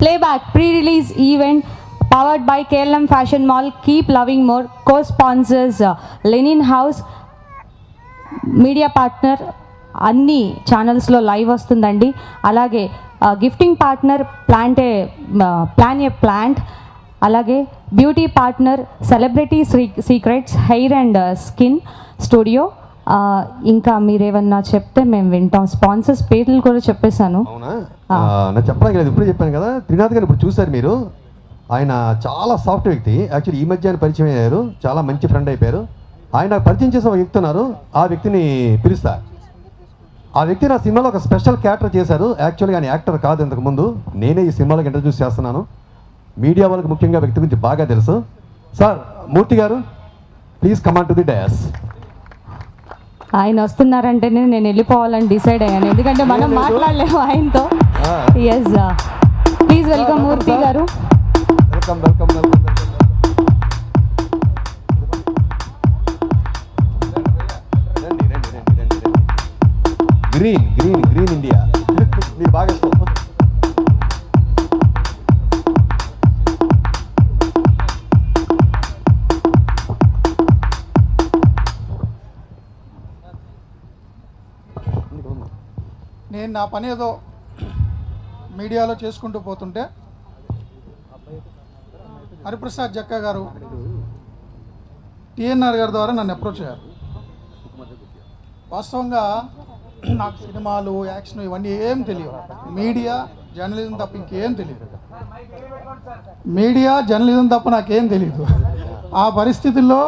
Playback pre-release event powered by KLM Fashion Mall. Keep loving more. Co-sponsors Lenin House. Media partner అన్ని ఛానల్స్లో live వస్తుందండి. అలాగే gifting partner plan a plant. అలాగే beauty partner celebrity secrets hair and skin studio. ఇంకా మీరేమన్నా చెప్తే మేము వింటాం. స్పాన్సర్స్ పేర్లు కూడా చెప్పేశాను. అవునా, నేను చెప్పడానికి లేదు, ఇప్పుడే చెప్పాను కదా. త్రినాథ్ గారు ఇప్పుడు చూశారు మీరు, ఆయన చాలా సాఫ్ట్ వ్యక్తి. యాక్చువల్లీ ఈ మధ్య ఆయన పరిచయం అయ్యారు, చాలా మంచి ఫ్రెండ్ అయిపోయారు. ఆయన పరిచయం చేసే ఒక వ్యక్తి ఉన్నారు, ఆ వ్యక్తిని పిలుస్తా. ఆ వ్యక్తి నా సినిమాలో ఒక స్పెషల్ క్యారెక్టర్ చేశారు. యాక్చువల్గా ఆయన యాక్టర్ కాదు, ఇంతకుముందు నేనే ఈ సినిమాలోకి ఇంట్రడ్యూస్ చేస్తున్నాను. మీడియా వాళ్ళకి ముఖ్యంగా వ్యక్తి గురించి బాగా తెలుసు. సార్ మూర్తి గారు, please come on to the dais. ఆయన వస్తున్నారంటేనే నేను వెళ్ళిపోవాలని డిసైడ్ అయ్యాను, ఎందుకంటే మనం మాట్లాడలేము ఆయనతో. ఎస్, ప్లీజ్ వెల్కమ్ మూర్తి గారు. Welcome welcome welcome. Green green green India మీకు బాగా ఇష్టం. నేను నా పని ఏదో మీడియాలో చేసుకుంటూ పోతుంటే హరిప్రసాద్ జక్క గారు టిఎన్ఆర్ గారి ద్వారా నన్ను అప్రోచ్ అయ్యారు. వాస్తవంగా నాకు సినిమాలు, యాక్షన్ ఇవన్నీ ఏం తెలియదు. మీడియా జర్నలిజం తప్ప ఇంకేం తెలియదు. మీడియా జర్నలిజం తప్ప నాకేం తెలియదు. ఆ పరిస్థితుల్లో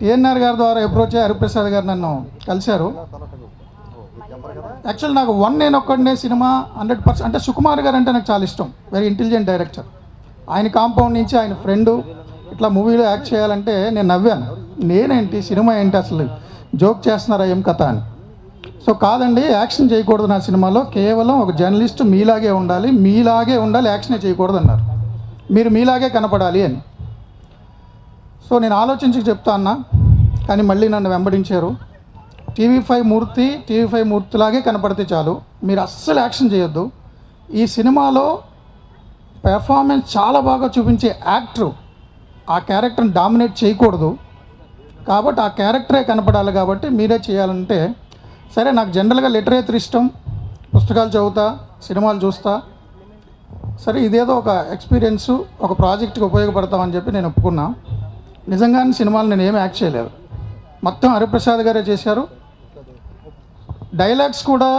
టిఎన్ఆర్ గారి ద్వారా అప్రోచ్ అయ్యి హరిప్రసాద్ గారు నన్ను కలిశారు. యాక్చువల్ నాకు నేను ఒక్కడనే సినిమా 100%. అంటే సుకుమార్ గారు అంటే నాకు చాలా ఇష్టం, వెరీ ఇంటెలిజెంట్ డైరెక్టర్. ఆయన కాంపౌండ్ నుంచి ఆయన ఫ్రెండు ఇట్లా మూవీలో యాక్ట్ చేయాలంటే నేను నవ్వాను. నేనేంటి సినిమా ఏంటి అసలు జోక్ చేస్తున్నారా ఏం కథ అని. సో కాదండి, యాక్షన్ చేయకూడదు నా సినిమాలో, కేవలం ఒక జర్నలిస్ట్ మీలాగే ఉండాలి, యాక్షనే చేయకూడదు అన్నారు. మీరు మీలాగే కనపడాలి అని. సో నేను ఆలోచించి చెప్తా అన్నా, కానీ మళ్ళీ నన్ను వెంబడించారు. టీవీ5 మూర్తిలాగే కనపడితే చాలు, మీరు అస్సలు యాక్షన్ చేయొద్దు. ఈ సినిమాలో పెర్ఫార్మెన్స్ చాలా బాగా చూపించే యాక్టరు ఆ క్యారెక్టర్ని డామినేట్ చేయకూడదు, కాబట్టి ఆ క్యారెక్టరే కనపడాలి, కాబట్టి మీరే చేయాలంటే సరే. నాకు జనరల్గా లిటరేచర్ ఇష్టం, పుస్తకాలు చదువుతా, సినిమాలు చూస్తా. సరే ఇదేదో ఒక ఎక్స్పీరియన్సు, ఒక ప్రాజెక్ట్కి ఉపయోగపడతామని చెప్పి నేను ఒప్పుకున్నా. నిజంగానే సినిమాలు నేను ఏమి యాక్ట్ చేయలేదు, మొత్తం హరిప్రసాద్ గారే చేశారు. డైలాగ్స్ కూడా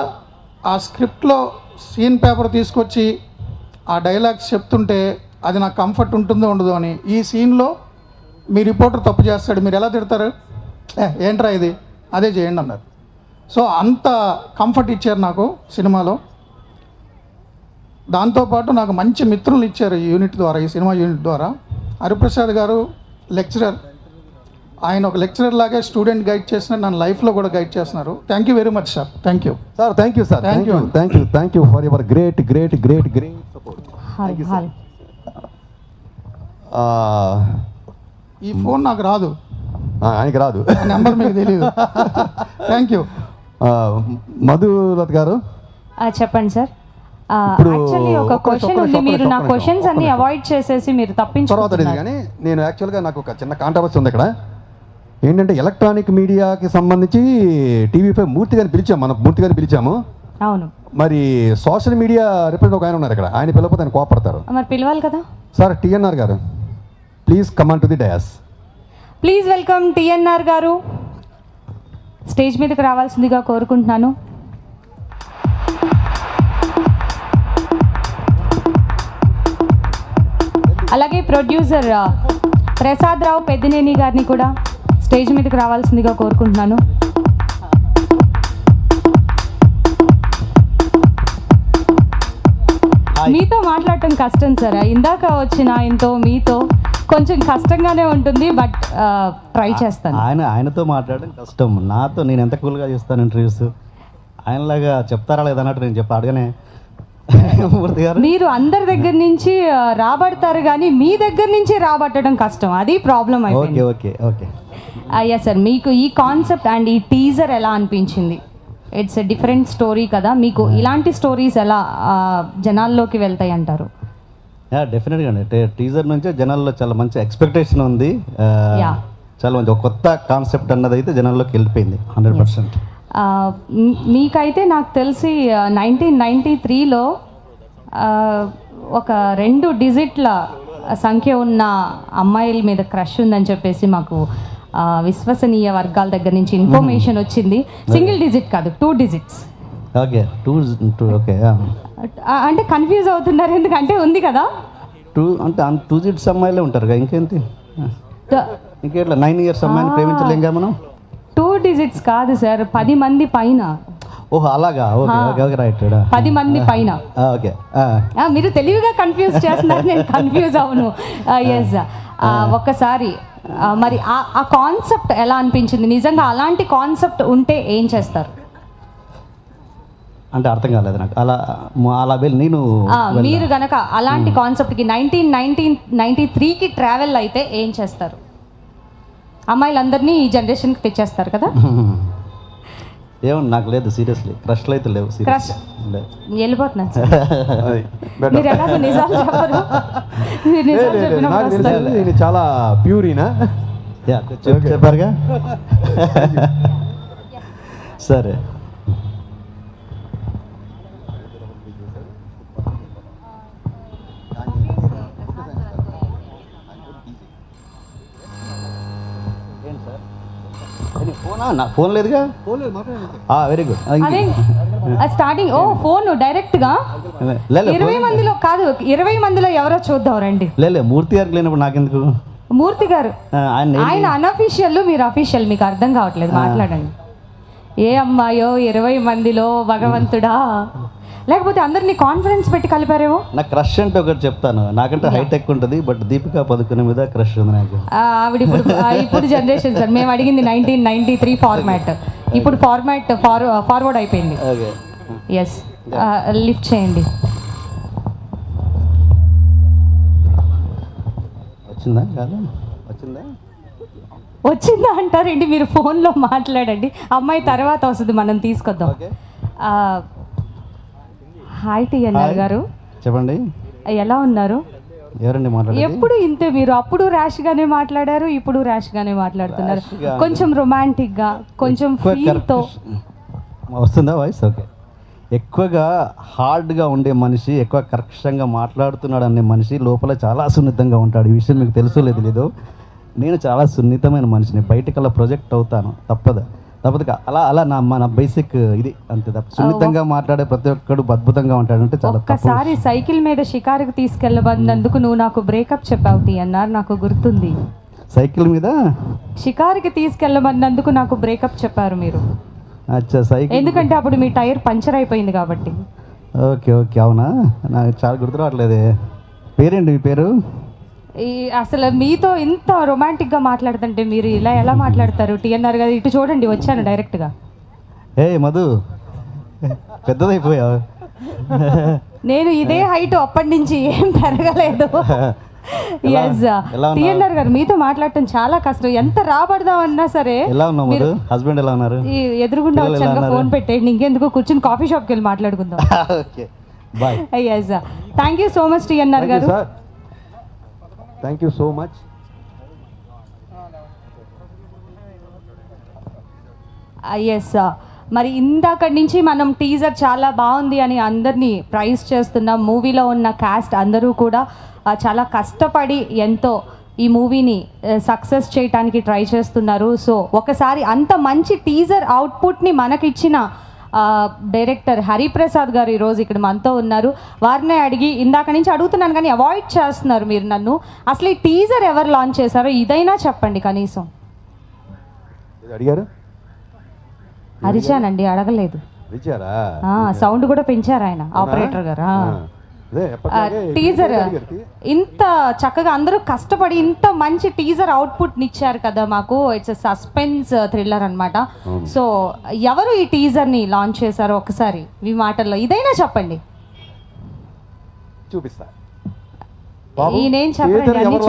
ఆ స్క్రిప్ట్లో సీన్ పేపర్ తీసుకొచ్చి ఆ డైలాగ్స్ చెప్తుంటే అది నాకు కంఫర్ట్ ఉంటుందో ఉండదో అని. ఈ సీన్లో మీ రిపోర్టర్ తప్పు చేస్తాడు, మీరు ఎలా తిడతారు, ఏంట్రా ఇది, అదే చేయండి అన్నారు. సో అంత కంఫర్ట్ ఇచ్చారు నాకు సినిమాలో. దాంతోపాటు నాకు మంచి మిత్రులు ఇచ్చారు ఈ యూనిట్ ద్వారా, ఈ సినిమా యూనిట్ ద్వారా. హరిప్రసాద్ గారు లెక్చరర్, ఆయన ఒక లెక్చరర్ లాగే స్టూడెంట్ గైడ్ చేసిన నన్ను లైఫ్లో కూడా గైడ్ చేస్తున్నారు. Thank you very much sir. Thank you sir. Thank you sir. Thank you for your great great great great support. ఈ ఫోన్ నాకు రాదు, ఆయనకి రాదు, నెంబర్ మీకు తెలియదు. Thank you. మధులత గారు చెప్పండి సార్. యాక్చువల్లీ ఒక క్వశ్చన్ ఉంది, మీరు నా క్వశ్చన్స్ అన్ని అవాయిడ్ చేసేసి మీరు తప్పించుకుంటున్నారు. కానీ నేను యాక్చువల్గా నాకు ఒక చిన్న కాంట్రవర్సీ ఉంది ఇక్కడ. ఏంటంటే ఎలక్ట్రానిక్ మీడియాకి సంబంధించి టీవీ5 మూర్తి గారిని పిలిచాము, మనం మూర్తి గారిని పిలిచాము. అవును, మరి సోషల్ మీడియా రిప్రజెంట్ ఒక ఆయన ఉన్నారు ఇక్కడ, ఆయన పిలవకపోతే ఆయన కోపడతారు. మరి పిలవాలి కదా సార్. టిఎన్ఆర్ గారు please come on to the dais. Please welcome TNR గారు. స్టేజ్ మీదకి రావాల్సిందిగా కోరుకుంటున్నాను. అలాగే ప్రొడ్యూసర్ ప్రసాద్ రావు పెద్దినేని గారిని కూడా స్టేజ్ మీదకి రావాల్సిందిగా కోరుకుంటున్నాను. మీతో మాట్లాడటం కష్టం సార్, ఇందాక వచ్చిన ఆయనతో మీతో కొంచెం కష్టంగానే ఉంటుంది, బట్ ట్రై చేస్తాను. ఆయనతో మాట్లాడడం కష్టం, నాతో నేను ఎంత కూల్గా చేస్తాను ఇంటర్వ్యూస్, ఆయనలాగా చెప్తారా లేదన్నట్టు నేను అడగనే. మీరు అందరి దగ్గర నుంచి రాబడతారు కానీ మీ దగ్గర నుంచి రాబట్టడం కష్టం, అది ప్రాబ్లం అయిపోయింది. Okay okay okay. అయ్యా సార్, మీకు ఈ కాన్సెప్ట్ అండ్ ఈ టీజర్ ఎలా అనిపించింది? ఇట్స్ ఎ డిఫరెంట్ స్టోరీ కదా, మీకు ఇలాంటి స్టోరీస్ ఎలా జనాల్లోకి వెళ్తాయి అంటారు? డెఫినెట్గా అండి. టీజర్ నుంచే జనాల్లో చాలా మంచి ఎక్స్పెక్టేషన్ ఉంది. Yeah. చాలా మంచి ఒక కొత్త కాన్సెప్ట్ అన్నది అయితే జనాల్లోకి వెళ్ళిపోయింది 100%. మీకైతే నాకు తెలిసి 1993లో ఒక 2 డిజిట్ల సంఖ్య ఉన్న అమ్మాయిల మీద క్రష్ ఉందని చెప్పేసి మాకు విశ్వసనీయ వర్గాల దగ్గర నుంచి ఇన్ఫర్మేషన్ వచ్చింది. సింగిల్ డిజిట్ కాదు, 2 డిజిట్స్. Okay, okay. అంటే కన్ఫ్యూజ్ అవుతున్నారు ఎందుకంటే ఉంది కదా 2 అంటే 2 జిట్స్ అమ్మాయిలే ఉంటారు కదా, ఇంకేంటి ఇంకేట్లా 9 ఇయర్స్ అమ్మాయిని ప్రేమించలేంగా మనం. 2 డిజిట్స్ కాదు సార్, 10 మంది పైన. ఓహో అలాగా, ఓకే ఓకే ఓకే రైట్. 10 మంది పైన. ఓకే, మీరు తెలివిగా కన్ఫ్యూజ్ చేస్తున్నారు, నేను కన్ఫ్యూజ్ అవును. ఎస్, ఒక్కసారి మరి ఆ కాన్సెప్ట్ ఎలా అనిపించింది? నిజంగా అలాంటి కాన్సెప్ట్ ఉంటే ఏం చేస్తారు? అంటే అర్థం కాలేదు నాకు. అలా వెళ్ళి నేను మీరు గనక అలాంటి కాన్సెప్ట్కి 1993కి ట్రావెల్ అయితే ఏం చేస్తారు? అమ్మాయిలందరినీ ఈ జనరేషన్కి తెచ్చేస్తారు కదా. ఏమన్నా నాకు లేదు, సీరియస్లీ క్రష్లు అయితే లేవు. క్రష్ వెళ్ళిపోతున్నాను సార్. మీరు ఎలాగో నిజాలు చెప్పరు, మీరు నిజాలు చెప్పినప్పుడు వస్తారు. నేను చాలా ప్యూరీనా చెప్పారుగా. సరే, ఫోన్ లేదుగా. Very good. అదే స్టార్టింగ్ ఫోన్ డైరెక్ట్ గా 20 మందిలో కాదు, 20 మందిలో ఎవరో చూద్దాం రండి. లే మూర్తి గారికి లేనప్పుడు నాకెందుకు? మూర్తి గారు ఆయన అనఫీషియల్, మీరు అఫీషియల్, మీకు అర్థం కావట్లేదు, మాట్లాడండి. ఏ అమ్మాయో 20 మందిలో భగవంతుడా, లేకపోతే అందరినీ కాన్ఫిడెన్స్ పెట్టి కలిపారేమో. నాకు క్రష్ అంటే ఒకటి చెప్తాను, నాకంటే హైట్ ఎక్కువ ఉంటుంది, బట్ దీపికా పదుకునే మీద క్రష్ ఉంది నాకు. ఆవిడ ఇప్పుడు జనరేషన్ సార్, మేము అడిగింది 1993 ఫార్మాట్, ఇప్పుడు ఫార్వర్డ్ అయిపోయింది. ఎస్, లిఫ్ట్ చేయండి. వచ్చిందా అంటారండి, మీరు ఫోన్లో మాట్లాడండి, అమ్మాయి తర్వాత వస్తుంది, మనం తీసుకొద్దాం. హాయ్ టిఎన్ఆర్ గారు, చెప్పండి, ఎలా ఉన్నారు? ఎవరండి మాట్లాడారు? ఎప్పుడు ఇంతే, మీరు అప్పుడు ర్యాష్ గానే మాట్లాడారు, ఇప్పుడు ర్యాష్ గానే మాట్లాడుతున్నారు. కొంచెం రొమాంటిక్ గా, కొంచెం ఫీల్ తో వస్తుందా వాయిస్? ఓకే. ఎక్కువగా హార్డ్గా ఉండే మనిషి, ఎక్కువ కర్కశంగా మాట్లాడుతున్నాడు అనే మనిషి లోపల చాలా సున్నితంగా ఉంటాడు. ఈ విషయం మీకు తెలుసో లేదు. నేను చాలా సున్నితమైన మనిషిని, బయటకు అలా ప్రొజెక్ట్ అవుతాను, తప్పదు అలా నా బేసిక్ ఇది అంతే. తప్ప సున్నితంగా మాట్లాడే ప్రతి ఒక్కడు అద్భుతంగా ఉంటాడు అంటే చాలా. ఒక్కసారి సైకిల్ మీద షికారుకు తీసుకెళ్ళబడినందుకు నువ్వు నాకు బ్రేకప్ చెప్పావు టిఎన్ఆర్, నాకు గుర్తుంది. సైకిల్ మీద షికారుకి తీసుకెళ్ళబడినందుకు నాకు బ్రేకప్ చెప్పారు మీరు. అచ్చా, సైకిల్ ఎందుకంటే అప్పుడు మీ టైర్ పంచర్ అయిపోయింది కాబట్టి. ఓకే ఓకే, అవునా, నాకు చాలా గుర్తు రావట్లేదే. పేరేంటి మీ పేరు? అసలు మీతో ఇంత రొమాంటిక్గా మాట్లాడుతుంటే మీరు ఇలా ఎలా మాట్లాడతారు టిఎన్ఆర్ గారు? ఇటు చూడండి, వచ్చాను డైరెక్ట్గా. మధు పెద్దదైపోయావు. నేను ఇదే హైట్ అప్పటి నుంచి ఏం పెరగలేదు. ఎస్ టిఎన్ఆర్ గారు, మీతో మాట్లాడటం చాలా కష్టం, ఎంత రాబడదామన్నా సరే. ఎలా ఉన్నావు మధు? హస్బెండ్ ఎలా ఉన్నారు? ఎదురుగుండా వచ్చాక ఫోన్ పెట్టేయండి, ఇంకెందుకు కూర్చుని కాఫీ షాప్కి వెళ్ళి మాట్లాడుకుందాం. Yes, thank you so much TNR గారు. Thank you so much. Yes, మరి ఇందాక నుంచి మనం టీజర్ చాలా బాగుంది అని అందరినీ ప్రైజ్ చేస్తున్నాం. మూవీలో ఉన్న కాస్ట్ అందరూ కూడా చాలా కష్టపడి ఎంతో ఈ మూవీని సక్సెస్ చేయడానికి ట్రై చేస్తున్నారు. సో ఒకసారి అంత మంచి టీజర్ అవుట్పుట్ని మనకిచ్చిన డైరెక్టర్ హరిప్రసాద్ గారు ఈరోజు ఇక్కడ మనతో ఉన్నారు. వారినే అడిగి, ఇందాక నుంచి అడుగుతున్నాను కానీ అవాయిడ్ చేస్తున్నారు మీరు నన్ను, అసలు ఈ టీజర్ ఎవరు లాంచ్ చేశారో ఇదైనా చెప్పండి కనీసం. అడిగారు? అరిచానండి, అడగలేదు. సౌండ్ కూడా పెంచారు ఆయన, ఆపరేటర్ గారు. టీజర్ ఇంత చక్కగా అందరూ కష్టపడి ఇంత మంచి టీజర్ అవుట్పుట్ ఇచ్చారు కదా మాకు. ఇట్స్ సస్పెన్స్ థ్రిల్లర్ అన్నమాట. సో ఎవరు ఈ టీజర్ ని లాంచ్ చేశారో ఒకసారి మీ మాటల్లో ఇదైనా చెప్పండి. చూపిస్తా, ఈయనేం చెప్పండి, అన్ని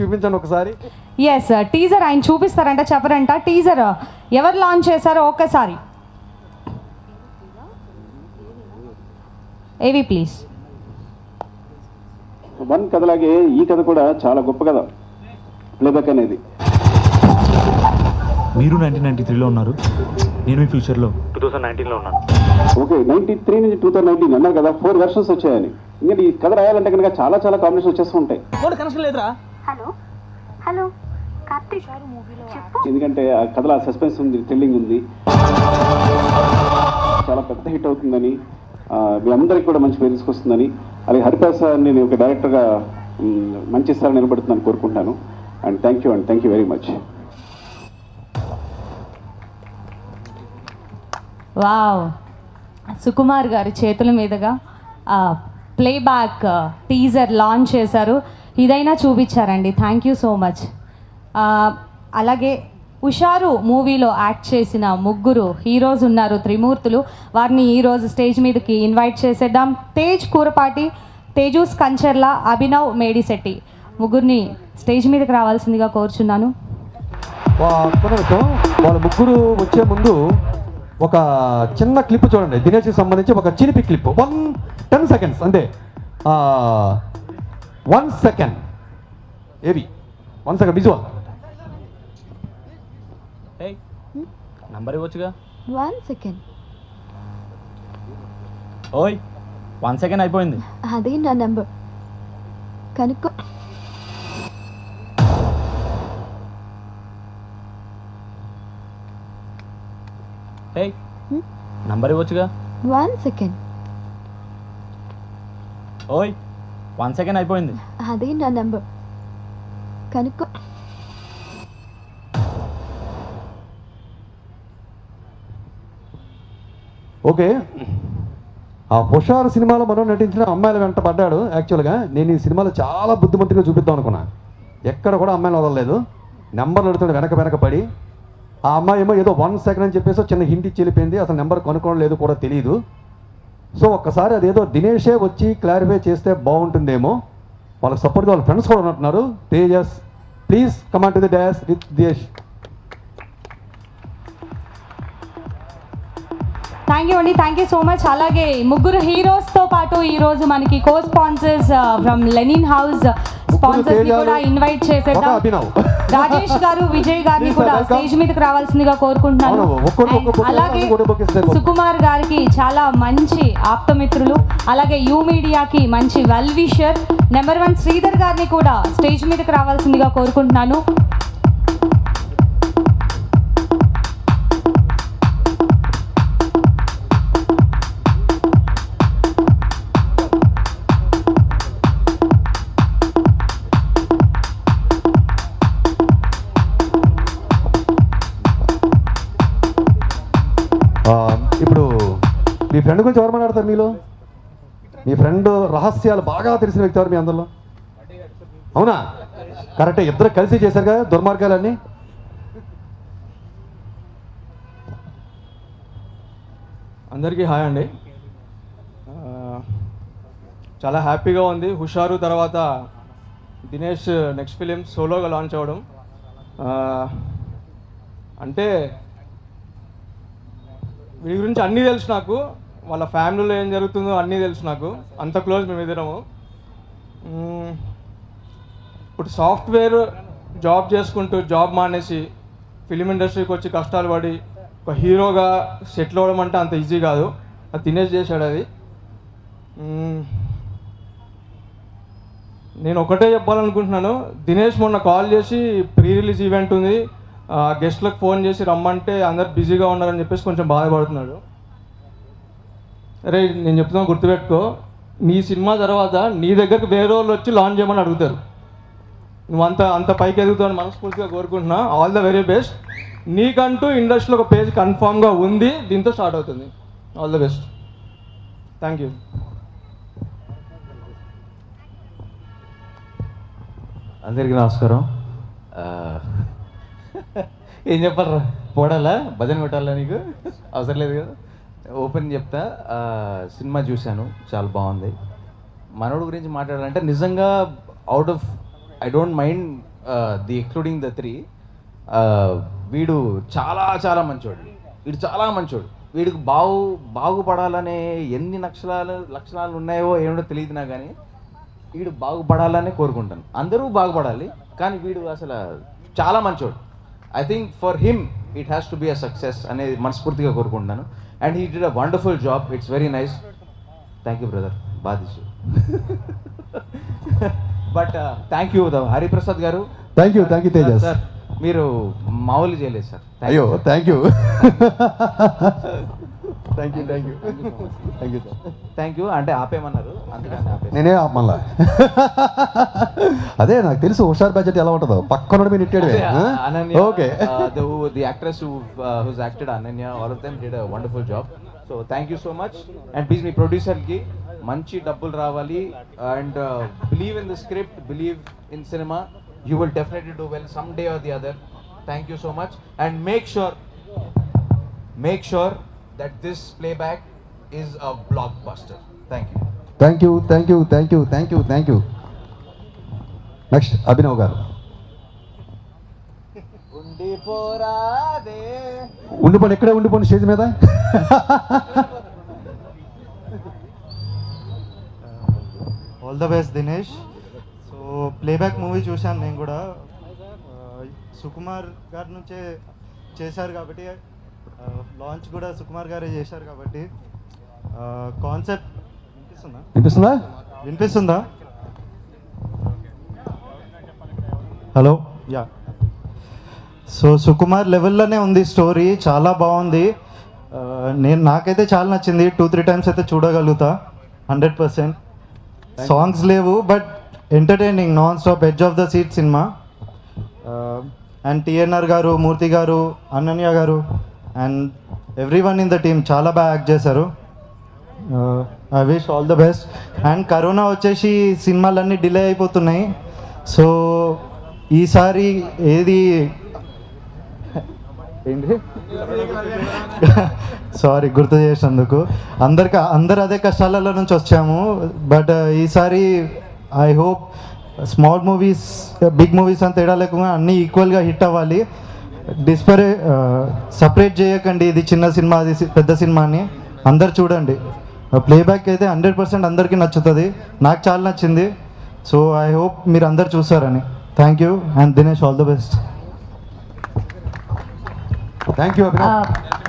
చూపించండి ఒకసారి. ఎస్, టీజర్ ఆయన చూపిస్తారంట, చెప్పరంట. టీజర్ ఎవరు లాంచ్ చేశారో ఒకసారి ఏవి ప్లీజ్. వన్ కథలాగే ఈ కథ కూడా చాలా గొప్ప కథ, ప్లేబ్యాక్ అనేది. మీరు 1993లో ఉన్నారు, నేను మీ ఫ్యూచర్లో 2019లో ఉన్నాను. ఓకే, 93 నుంచి 2019 అన్నారు కదా, 4 వెర్షన్స్ వచ్చాయని. ఇంకా ఈ కథ రాయాలంటే కనుక చాలా చాలా కాంబినేషన్ వచ్చేస్తూ ఉంటాయి. కనెక్షన్ లేదురా. హలో హలో కార్తీక్ చెప్పు. ఎందుకంటే ఆ కథలో సస్పెన్స్ ఉంది, థ్రిల్లింగ్ ఉంది, చాలా పెద్ద హిట్ అవుతుందని, మీ అందరికి కూడా మంచి పేరు తీసుకొస్తుందని, అలాగే హరిప్రసాద్ నేను ఒక డైరెక్టర్గా మంచి స్థాయి నిలబడుతుందని కోరుకుంటాను. And thank you very much. Wow, Sukumar గారి చేతుల మీదుగా ప్లేబ్యాక్ టీజర్ లాంచ్ చేశారు. ఇదైనా చూపించారండి, థ్యాంక్ యూ సో మచ్. అలాగే హుషారు మూవీలో యాక్ట్ చేసిన ముగ్గురు హీరోస్ ఉన్నారు, త్రిమూర్తులు. వారిని ఈరోజు స్టేజ్ మీదకి ఇన్వైట్ చేసేద్దాం. తేజ్ కూరపాటి, తేజూస్ కంచర్ల, అభినవ్ మేడిశెట్టి ముగ్గురిని స్టేజ్ మీదకి రావాల్సిందిగా కోరుచున్నాను. వాళ్ళ ముగ్గురు వచ్చే ముందు ఒక చిన్న క్లిప్ చూడండి, దినేష్కి సంబంధించి ఒక చిలిపి క్లిప్, 10 seconds అంతే. 1 second ఏవి 1 second విజువల్. నంబర్ ఇవ్వచ్చుగా. 1 సెకండ్. ఓయ్ 1 సెకండ్ అయిపోయింది. అదే నా నంబర్ కనుక్కో. నంబర్ ఇవ్వచ్చుగా. 1 సెకండ్. ఓయ్ 1 సెకండ్ అయిపోయింది. అదే నా నంబర్ కనుక్కో. ఓకే, ఆ హుషారు సినిమాలో మనం నటించిన అమ్మాయిల వెంట పడ్డాడు. యాక్చువల్గా నేను ఈ సినిమాలో చాలా బుద్ధిమంతుగా చూపిద్దాం అనుకున్నా, ఎక్కడ కూడా అమ్మాయిని వదలలేదు. నెంబర్లు అడుగుతుండే వెనక పడి, ఆ అమ్మాయి ఏమో ఏదో 1 second అని చెప్పేసి చిన్న హింట్ ఇచ్చి వెళ్ళిపోయింది, అసలు నెంబర్ కొనుక్కోవడం లేదు కూడా తెలియదు. సో ఒక్కసారి అదేదో దినేషే వచ్చి క్లారిఫై చేస్తే బాగుంటుందేమో. వాళ్ళకి సపోర్ట్గా వాళ్ళ ఫ్రెండ్స్ కూడా ఉంటున్నారు. Tejas, please come on to the dais with Dinesh. Thank you అండి, థ్యాంక్ యూ సో మచ్. అలాగే ముగ్గురు హీరోస్తో పాటు ఈరోజు మనకి co sponsors from Linen House sponsors ని కూడా ఇన్వైట్ చేసేద్దాం. రాజేష్ గారు, విజయ్ గారిని కూడా స్టేజ్ మీదకి రావాల్సిందిగా కోరుకుంటున్నాను. అలాగే సుకుమార్ గారికి చాలా మంచి ఆప్తమిత్రులు, అలాగే యూ మీడియాకి మంచి వెల్ విషర్ నెంబర్ 1 శ్రీధర్ గారిని కూడా స్టేజ్ మీదకి రావాల్సిందిగా కోరుకుంటున్నాను. ఇప్పుడు మీ ఫ్రెండ్ గురించి ఎవరు మాట్లాడతారు మీలో? మీ ఫ్రెండ్ రహస్యాలు బాగా తెలిసిన వ్యక్తి ఎవరు మీ అందరిలో? అవునా? కరెక్టే, ఇద్దరు కలిసి చేశారు కదా దుర్మార్గాలన్నీ. అందరికీ హాయ్ అండి. చాలా హ్యాపీగా ఉంది. హుషారు తర్వాత దినేష్ నెక్స్ట్ ఫిలిం సోలోగా లాంచ్ అవ్వడం. అంటే వీడి గురించి అన్నీ తెలుసు నాకు, వాళ్ళ ఫ్యామిలీలో ఏం జరుగుతుందో అన్నీ తెలుసు నాకు, అంత క్లోజ్ మేమిద్దరము. ఇప్పుడు సాఫ్ట్వేర్ జాబ్ చేసుకుంటూ జాబ్ మానేసి ఫిలిం ఇండస్ట్రీకి వచ్చి కష్టాలు పడి ఒక హీరోగా సెటిల్ అవ్వడం అంటే అంత ఈజీ కాదు. అది దినేష్ చేశాడు. అది నేను ఒకటే చెప్పాలనుకుంటున్నాను, దినేష్ మొన్న కాల్ చేసి ప్రీ రిలీజ్ ఈవెంట్ ఉంది, గెస్ట్లకు ఫోన్ చేసి రమ్మంటే అందరు బిజీగా ఉన్నారని చెప్పేసి కొంచెం బాధపడుతున్నాడు. అరే నేను చెప్తున్నా, గుర్తుపెట్టుకో, నీ సినిమా తర్వాత నీ దగ్గరకు వేరే వాళ్ళు వచ్చి లాంచ్ చేయమని అడుగుతారు. నువ్వు అంత పైకి ఎదుగుతావని మనస్ఫూర్తిగా కోరుకుంటున్నా. All the very best. నీకంటూ ఇండస్ట్రీలో ఒక పేజ్ కన్ఫామ్గా ఉంది, దీంతో స్టార్ట్ అవుతుంది. All the best. Thank you. అందరికీ నమస్కారం. ఏం చెప్పాలరా, పోడాలా భజన కొట్టాలా? నీకు అవసరం లేదు కదా, ఓపెన్ చెప్తా. సినిమా చూశాను, చాలా బాగుంది. మనోడు గురించి మాట్లాడాలంటే నిజంగా out of I don't mind the excluding the 3, వీడు చాలా చాలా మంచోడు. వీడు చాలా మంచోడు. వీడికి బాగుపడాలనే ఎన్ని లక్షణాలు ఉన్నాయో ఏమిటో తెలియదు నాకు, కానీ వీడు బాగుపడాలనే కోరుకుంటాను. అందరూ బాగుపడాలి, కానీ వీడు అసలు చాలా మంచోడు. I think for him it has to be a success అనేది మనస్ఫూర్తిగా కోరుకుంటున్నాను. And he did a wonderful job. It's very nice. Thank you brother. బాధిషు. బట్ థ్యాంక్ యూ హరిప్రసాద్ గారు. Thank you Tejas. సార్ మీరు మామూలు చేయలేదు సార్. అయ్యో thank you sir. Thank you. అంటే ఆపేమన్నారు, అందుకని ఆపే. నేనే మళ్ళా అదే నాకు తెలుసు హుషార్ బడ్జెట్ ఎలా ఉంటుందో, పక్కన మీరు ఇట్టాడు. Okay, the actress who's acted Ananya, all of them did a wonderful job. So thank you so much. And please me producer కి మంచి డబ్బులు రావాలి. And believe in the script, believe in cinema. You will definitely do well someday or the other. Thank you so much. And make sure that this playback is a blockbuster. Thank you. Next Abhinav గారు. ఉండిపోండి, ఎక్కడే ఉండిపోండి stage మీద. All the best Dinesh. So playback movie చూశాను నేను కూడా. సుకుమార్ గారి నుంచే చేశారు కాబట్టి, లాంచ్ కూడా సుకుమార్ గారే చేశారు కాబట్టి కాన్సెప్ట్ వినిపిస్తుందా? Hello, yeah. సో సుకుమార్ లెవెల్లోనే ఉంది స్టోరీ, చాలా బాగుంది. నాకైతే చాలా నచ్చింది. 2-3 టైమ్స్ అయితే చూడగలుగుతా 100%. సాంగ్స్ లేవు, but entertaining, non stop, edge of the seat cinema. And TNR గారు, మూర్తి గారు, అనన్య గారు and everyone in the team చాలా బాగా యాక్ట్ చేశారు. I wish all the best. And corona వచ్చేసి సినిమాలన్నీ డిలే అయిపోతున్నాయి. సో ఈసారి ఏంటి సారీ గుర్తు చేసినందుకు. అందరు అదే కష్టాలలో నుంచి వచ్చాము. బట్ ఈసారి I hope small movies, big movies అని తేడా లేకుండా అన్నీ ఈక్వల్గా హిట్ అవ్వాలి. సపరేట్ చేయకండి, ఇది చిన్న సినిమా, అది పెద్ద సినిమా అని. అందరు చూడండి. ప్లేబ్యాక్ అయితే 100% అందరికీ నచ్చుతుంది. నాకు చాలా నచ్చింది. సో ఐ హోప్ మీరు అందరు చూస్తారని. Thank you. And Dinesh, all the best. Thank you.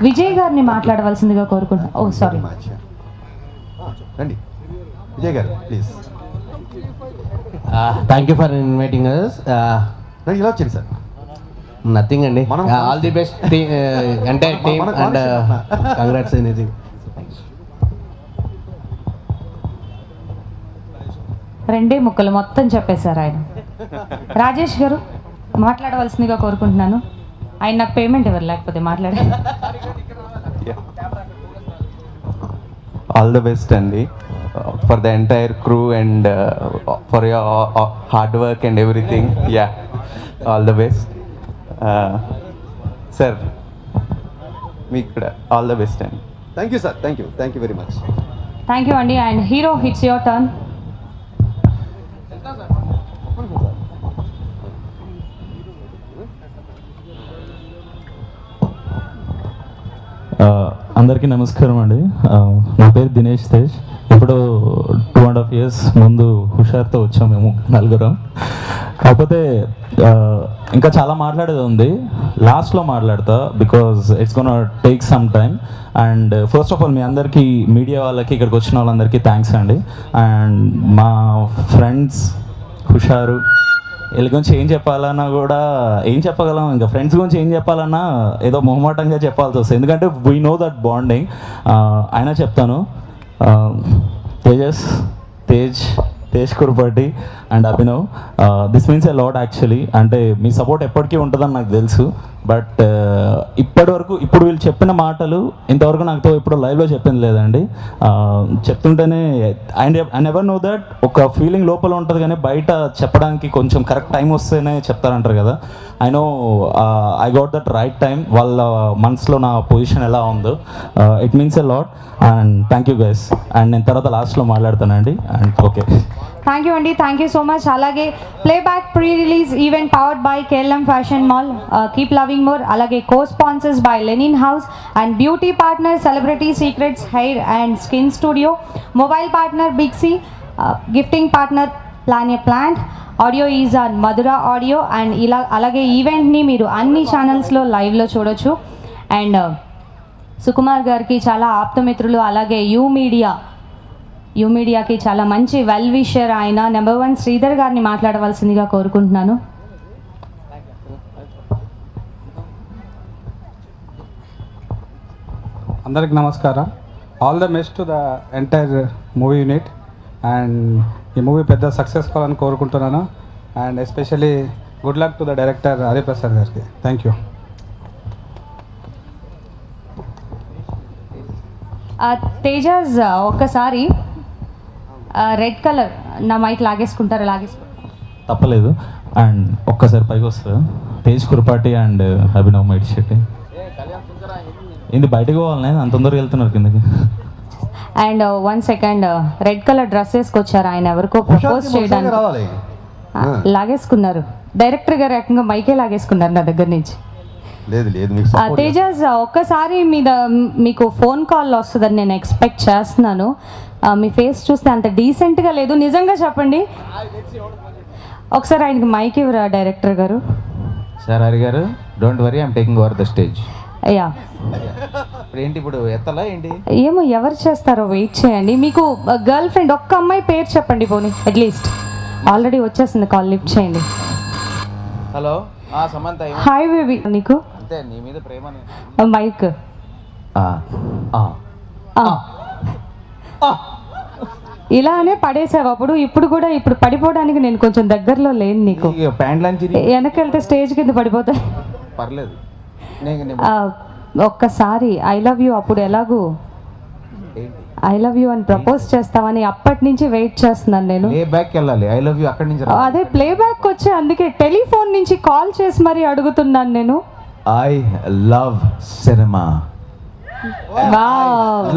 Vijay గారిని మాట్లాడవలసిందిగా కోరుకుంటున్నాను. ఓ సారీ, రండి Vijay garu please. Thank you for inviting us. ఇలా వచ్చింది సార్. నథింగ్ అండి, all the best entire team and congrats anything. రెండే ముక్కలు మొత్తం చెప్పేశారు ఆయన. రాజేష్ గారు మాట్లాడవలసిందిగా కోరుకుంటున్నాను. ఆయన నాకు పేమెంట్ ఇవ్వరు, లేకపోతే మాట్లాడే. ఆల్ ద బెస్ట్ అండి for the entire crew and for your hard work and everything. Yeah, all the best sir. మీకు కూడా ఆల్ ద బెస్ట్ అండి. Thank you sir. Thank you very much. Thank you అండి. And hero, it's your turn. అందరికీ నమస్కారం అండి. నా పేరు దినేష్ తేజ్. ఇప్పుడు 2.5 years ముందు హుషార్తో వచ్చాం మేము నలుగురం. కాకపోతే ఇంకా చాలా మాట్లాడేది ఉంది, లాస్ట్లో మాట్లాడతా, because it's gonna take some time. And first of all మీ అందరికీ, మీడియా వాళ్ళకి, ఇక్కడికి వచ్చిన వాళ్ళందరికీ థ్యాంక్స్ అండి. అండ్ మా ఫ్రెండ్స్ హుషారు, వీళ్ళ గురించి ఏం చెప్పాలన్నా కూడా ఏం చెప్పగలం, ఇంకా ఫ్రెండ్స్ గురించి ఏం చెప్పాలన్నా ఏదో మొహమాటంగా చెప్పాల్సి వస్తుంది, ఎందుకంటే వీ నో దట్ బాండింగ్. అయినా చెప్తాను. Tej Kurupati and Abhinav, this means a lot actually. అంటే మీ సపోర్ట్ ఎప్పటికీ ఉంటుందని నాకు తెలుసు. బట్ ఇప్పుడు వీళ్ళు చెప్పిన మాటలు ఇంతవరకు నాతో ఇప్పుడు లైవ్లో చెప్పింది లేదండి. చెప్తుంటేనే ఐ నెవర్ నో దట్ ఒక ఫీలింగ్ లోపల ఉంటుంది, కానీ బయట చెప్పడానికి కొంచెం కరెక్ట్ టైం వస్తేనే చెప్తారంటారు కదా. I know I got that right time. వాళ్ళ మనసులో నా పొజిషన్ ఎలా ఉందో, it means a lot. And thank you guys. And నేను తర్వాత లాస్ట్లో మాట్లాడతానండి. అండ్ ఓకే, థ్యాంక్ యూ అండి, థ్యాంక్ యూ సో మచ్. అలాగే playback pre release event powered by KLM fashion mall, keep loving more. అలాగే co sponsors by linen house and beauty partner celebrity secrets hair and skin studio, mobile partner big C, gifting partner plan a plant, audio is on Madhura audio. And ఇలా అలాగే ఈవెంట్ని మీరు అన్ని ఛానల్స్లో లైవ్లో చూడొచ్చు. And Sukumar గారికి చాలా ఆప్తమిత్రులు, అలాగే యూ మీడియాకి చాలా మంచి వెల్ విషర్ ఆయన. నెంబర్ 1 శ్రీధర్ గారిని మాట్లాడవలసిందిగా కోరుకుంటున్నాను. అందరికి నమస్కారం. All the best to the entire movie unit and ఈ మూవీ పెద్ద సక్సెస్ కావాలని కోరుకుంటున్నాను. And especially good luck to the director Hariprasad గారికి. Thank you. తేజస్ ఒక్కసారి రెడ్ కలర్ నా మైక్ లాగేసుకుంటారా? తప్పలేదు. అండ్ ఒక్కసారి పైకి వస్తుంది తేజ్ కురపాటి అండ్ అభినవ్ మైట్ శెట్టి. ఇది బయటకు పోవాలి, అంత తొందరగా వెళ్తున్నారు కిందకి. And 1 second, red colour dress వేసుకొచ్చారు ఆయన, ఎవరికో ప్రపోజ్ చేయడానికి లాగేసుకున్నారు. డైరెక్టర్ గారు ఏకంగా మైకే లాగేసుకున్నారు నా దగ్గర నుంచి. తేజస్ ఒక్కసారి మీకు ఫోన్ కాల్ వస్తుందని నేను ఎక్స్పెక్ట్ చేస్తున్నాను. మీ ఫేస్ చూస్తే అంత డీసెంట్గా లేదు, నిజంగా చెప్పండి. ఒకసారి ఆయనకి మైక్ ఇవ్వరా డైరెక్టర్ గారు? సార్ హరి గారు, don't worry, I'm taking over the stage. అయ్యా ఏంటి ఇప్పుడు ఎత్తలా ఏంటి? ఏమో ఎవరు చేస్తారో వెయిట్ చేయండి. మీకు గర్ల్ ఫ్రెండ్ ఒక్క అమ్మాయి పేరు చెప్పండి పోనీ, అట్లీస్ట్. ఆల్రెడీ వచ్చేసింది, కాల్ లిఫ్ట్ చేయండి. హలో సమంత. Hi baby. నీకు అంతే, నీ మీద ప్రేమ. మైక్ ఇలానే పడేసావు అప్పుడు, ఇప్పుడు కూడా ఇప్పుడు పడిపోవడానికి నేను కొంచెం దగ్గరలో లేను. నీకు వెనకెళ్తే స్టేజ్ కింద పడిపోతాయి. పర్లేదు. ఒక్కసారి ఐ లవ్ యూ, అప్పుడు ఎలాగూ ఐ లవ్ యూ అని ప్రపోజ్ చేస్తామని అప్పటి నుంచి వెయిట్ చేస్తున్నాను నేను. ఐ లవ్ యూ అక్కడి నుంచి అదే ప్లే బ్యాక్ వచ్చి, అందుకే టెలిఫోన్ నుంచి కాల్ చేసి మరీ అడుగుతున్నాను నేను. I love cinema,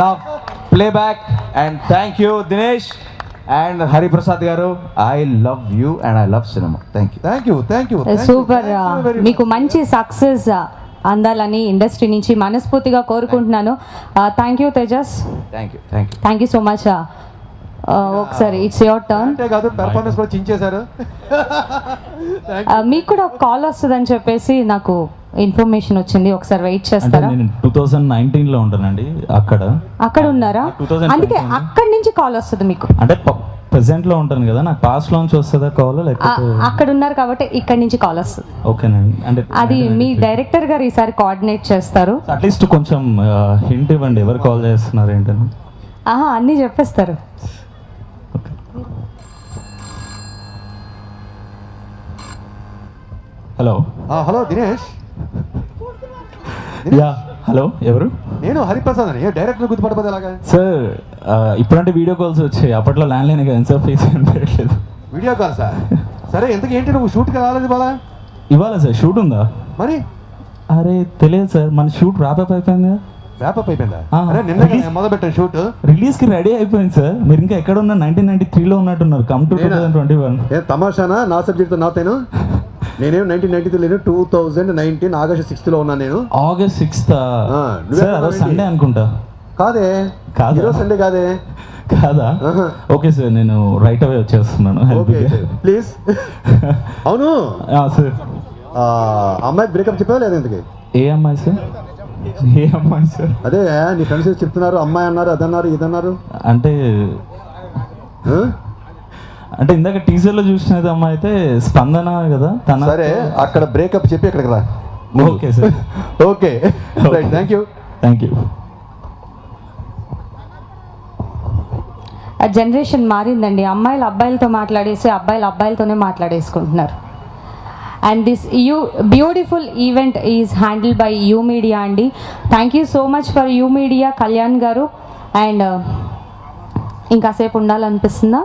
love playback. And thank you Dinesh and Hariprasad గారు. I love you and I love cinema. Thank you. Super. మీకు మంచి సక్సెస్ అందాలని ఇండస్ట్రీ నుంచి మనస్ఫూర్తిగా కోరుకుంటున్నాను. Thank you Tejas. Thank you so much. ఒకసారి ఇట్స్ యువర్ టర్న్. పెర్ఫార్మెన్స్ కూడా చించేశారు. మీకు కూడా ఒక కాల్ వస్తుందని చెప్పేసి నాకు ఇన్ఫర్మేషన్ వచ్చింది, ఒకసారి వెయిట్ చేస్తారా? నేను 2019లో ఉంటానండి. అక్కడ ఉన్నారా? అందుకే అక్కడి నుంచి కాల్ వస్తుంది మీకు. అంటే ప్రెసెంట్ లో ఉంటాను కదా, నాకు పాస్ట్ లోంచి వస్తుందా కాల్? లేకపోతే అక్కడ ఉన్నారు కాబట్టి ఇక్కడి నుంచి కాల్ వస్తుంది. ఓకేనండి. అంటే అది మీ డైరెక్టర్ గారు ఈసారి కోఆర్డినేట్ చేస్తారు. అట్లీస్ట్ కొంచెం హింట్ ఇవ్వండి, ఎవరు కాల్ చేస్తున్నారు ఏంటని. అన్నీ చెప్పేస్తారు. హలో దినేష్. హలో, ఎవరు? నేను హరిప్రసాద్ అని. డైరెక్టర్ గుర్తుపడపోతే ఎలాగా సార్? ఇప్పుడంటే వీడియో కాల్స్ వచ్చాయి, అప్పట్లో ల్యాండ్ లైన్ కదా సార్, ఫేస్ కనిపించట్లేదు. Video call sir? సరే, ఎంతకి ఏంటి నువ్వు షూట్కి రాలేదు ఇవాళ? ఇవాళ సార్ షూట్ ఉందా? మరి అరే తెలియదు సార్, మన షూట్ ర్యాపప్ అయిపోయింది. ర్యాపప్ అయిపోయిందా? అరే నిన్న మొదలు పెట్టాను షూట్. రిలీజ్ కి రెడీ అయిపోయింది సార్. మీరు ఇంకా ఎక్కడ ఉన్నారు? 1993లో ఉన్నట్టున్నారు. Come to 2021. తమాషానా? నా సబ్జెక్ట్ నాతేను. నేనేం 1993 లేను, 2019 ఆగస్ట్ 6th ఉన్నాను నేను. ఆగస్ట్ 6th సండే అనుకుంటా. కాదే, సండే కాదే. కాదా? ఓకే సార్, నేను రైట్ అవే వచ్చేస్తున్నాను. ప్లీజ్. అవును సార్, అమ్మాయి బ్రేకప్ చెప్పావా లేదా? ఇంతకి ఏ అమ్మాయి సార్? ఏ అమ్మాయి సార్? అదే నీ ఫ్రెండ్స్ చెప్తున్నారు, అమ్మాయి అన్నారు, అదన్నారు, ఇదన్నారు. అంటే ఇందాక టీజర్ లో చూసినది అమ్మాయి అయితే స్పందన కదా తన. సరే, అక్కడ బ్రేకప్ చెప్పి ఇక్కడికి రా. Okay sir. Okay, thank you. Generation మారిందండి. అమ్మాయిలు అబ్బాయిలతో మాట్లాడేసి అబ్బాయిలు అబ్బాయిలతోనే మాట్లాడేసుకుంటున్నారు. And this beautiful event is handle by U media అండి. Thank you so much for U media, Kalyan గారు. అండ్ ఇంకాసేపు ఉండాలనిపిస్తుందా?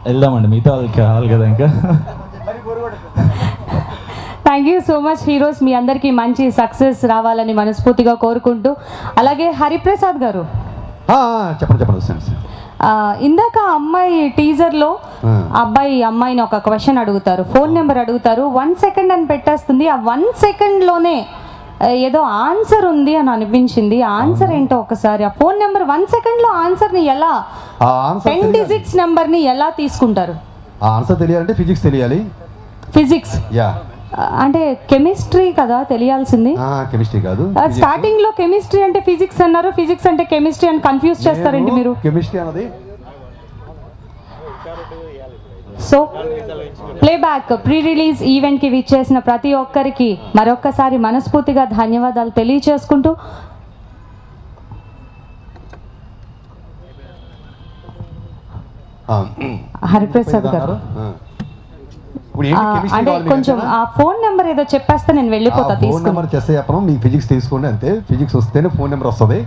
వెళ్దామండి, మిగతా వాళ్ళకి కావాలి కదా ఇంకా. Thank you so much heroes. మీ అందరికీ మంచి సక్సెస్ రావాలని మనస్ఫూర్తిగా కోరుకుంటూ, అలాగే హరిప్రసాద్ గారు చెప్పండి. ఇందాక అమ్మాయి టీజర్లో అబ్బాయి అమ్మాయిని ఒక క్వశ్చన్ అడుగుతారు, ఫోన్ నెంబర్ అడుగుతారు, 1 సెకండ్ అని పెట్టేస్తుంది. ఆ 1 సెకండ్లోనే ఏదో ఆన్సర్ ఉంది అని అనిపించింది. ఆన్సర్ ఏంటో ఒకసారి, ఆ ఫోన్ నెంబర్ 1 సెకండ్లో ఆన్సర్ని ఎలా, 10 డిజిట్స్ నెంబర్ని ఎలా తీసుకుంటారు? ఆ ఆన్సర్ తెలియాలంటే ఫిజిక్స్ తెలియాలి. ఫిజిక్స్ అంటే కెమిస్ట్రీ కదా తెలియాల్సింది. కెమిస్ట్రీ కాదు, స్టార్టింగ్ లో కెమిస్ట్రీ అంటే ఫిజిక్స్ అన్నారు, ఫిజిక్స్ అంటే కెమిస్ట్రీ అని కన్ఫ్యూజ్ చేస్తారండి మీరు. కెమిస్ట్రీ అన్నది సో ప్లేబ్యాక్ ప్రీ రిలీజ్ ఈవెంట్కి విచ్చేసిన ప్రతి ఒక్కరికి మరొక్కసారి మనస్ఫూర్తిగా ధన్యవాదాలు తెలియచేసుకుంటూ హరిప్రసాద్ గారు అంటే కొంచెం ఆ ఫోన్ నెంబర్ ఏదో చెప్పేస్తే నేను వెళ్ళిపోతా. ఫోన్ నెంబర్ చేస్తే చెప్పడం, మీకు ఫిజిక్స్ తీసుకోండి అంతే. ఫిజిక్స్ వస్తేనే ఫోన్ నెంబర్ వస్తుంది.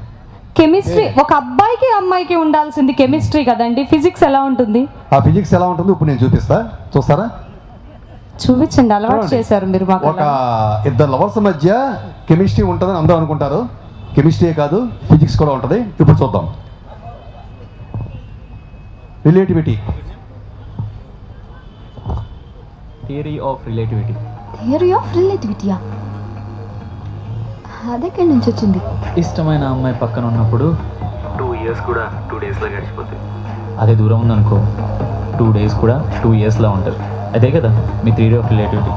కెమిస్ట్రీ ఒక అబ్బాయికి అమ్మాయికి ఉండాల్సింది కెమిస్ట్రీ కదండి, ఫిజిక్స్ ఎలా ఉంటుంది? ఆ ఫిజిక్స్ ఎలా ఉంటుంది ఇప్పుడు నేను చూపిస్తా, చూస్తారా? చూపించండి, అలవాటు చేశారు మీరు మాకు. ఒక ఇద్దరు లవర్స్ మధ్య కెమిస్ట్రీ ఉంటుందని అందరూ అనుకుంటారు. కెమిస్ట్రీ కాదు, ఫిజిక్స్ కూడా ఉంటుంది. ఇప్పుడు చూద్దాం. Relativity, theory of relativity. Theory of రిలేటివిటీయా? అదెక్కడి నుంచి వచ్చింది? ఇష్టమైన అమ్మాయి పక్కన ఉన్నప్పుడు 2 ఇయర్స్ కూడా 2 డేస్లో గడిచిపోతాయి. అదే దూరం ఉందనుకో 2 డేస్ కూడా 2 ఇయర్స్లో ఉంటుంది. అదే కదా మీ థియరీ ఆఫ్ రిలేటివిటీ.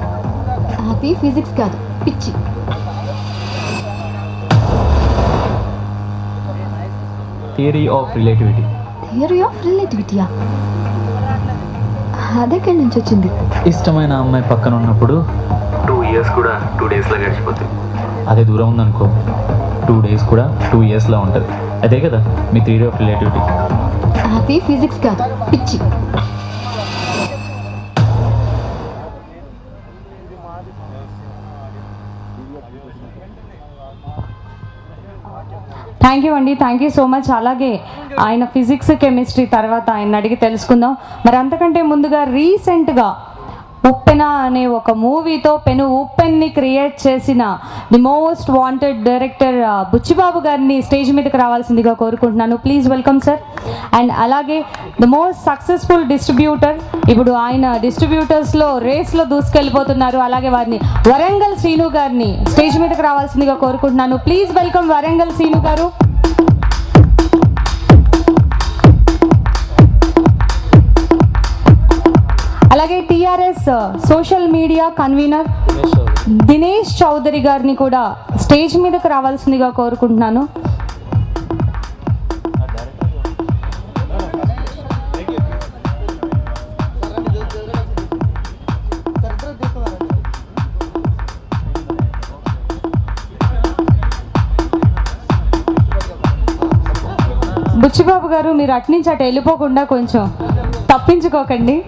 అది ఫిజిక్స్ కాదు, పిచ్చి. Theory of relativity. Theory of రిలేటివిటీయా? అదెక్కడి నుంచి వచ్చింది? ఇష్టమైన అమ్మాయి పక్కన ఉన్నప్పుడు 2 ఇయర్స్ కూడా 2 డేస్లో గడిచిపోతాయి. అదే దూరం ఉందనుకో 2 డేస్ కూడా 2 ఇయర్స్లో ఉంటుంది. అదే కదా మీ థియరీ ఆఫ్ రిలేటివిటీ. అది ఫిజిక్స్ కాదు, పిచ్చి. థ్యాంక్ యూ అండి, థ్యాంక్ యూ సో మచ్. అలాగే ఆయన ఫిజిక్స్ కెమిస్ట్రీ తర్వాత ఆయన అడిగి తెలుసుకుందాం. మరి అంతకంటే ముందుగా రీసెంట్గా ఉప్పెన అనే ఒక మూవీతో పెను ఉప్పెన్ని క్రియేట్ చేసిన the most wanted director Buchibabu గారిని స్టేజ్ మీదకి రావాల్సిందిగా కోరుకుంటున్నాను. Please welcome sir. అండ్ అలాగే ద మోస్ట్ సక్సెస్ఫుల్ డిస్ట్రిబ్యూటర్, ఇప్పుడు ఆయన డిస్ట్రిబ్యూటర్స్లో రేస్లో దూసుకెళ్ళిపోతున్నారు. అలాగే వారిని వరంగల్ శ్రీను గారిని స్టేజ్ మీదకి రావాల్సిందిగా కోరుకుంటున్నాను. Please welcome Warangal Srinu garu. అలాగే TRS social media convener Dinesh Chowdary గారిని కూడా స్టేజ్ మీదకి రావాల్సిందిగా కోరుకుంటున్నాను. బుచ్చిబాబు గారు మీరు అట్నుంచి అటు వెళ్ళిపోకుండా కొంచెం తప్పించుకోకండి.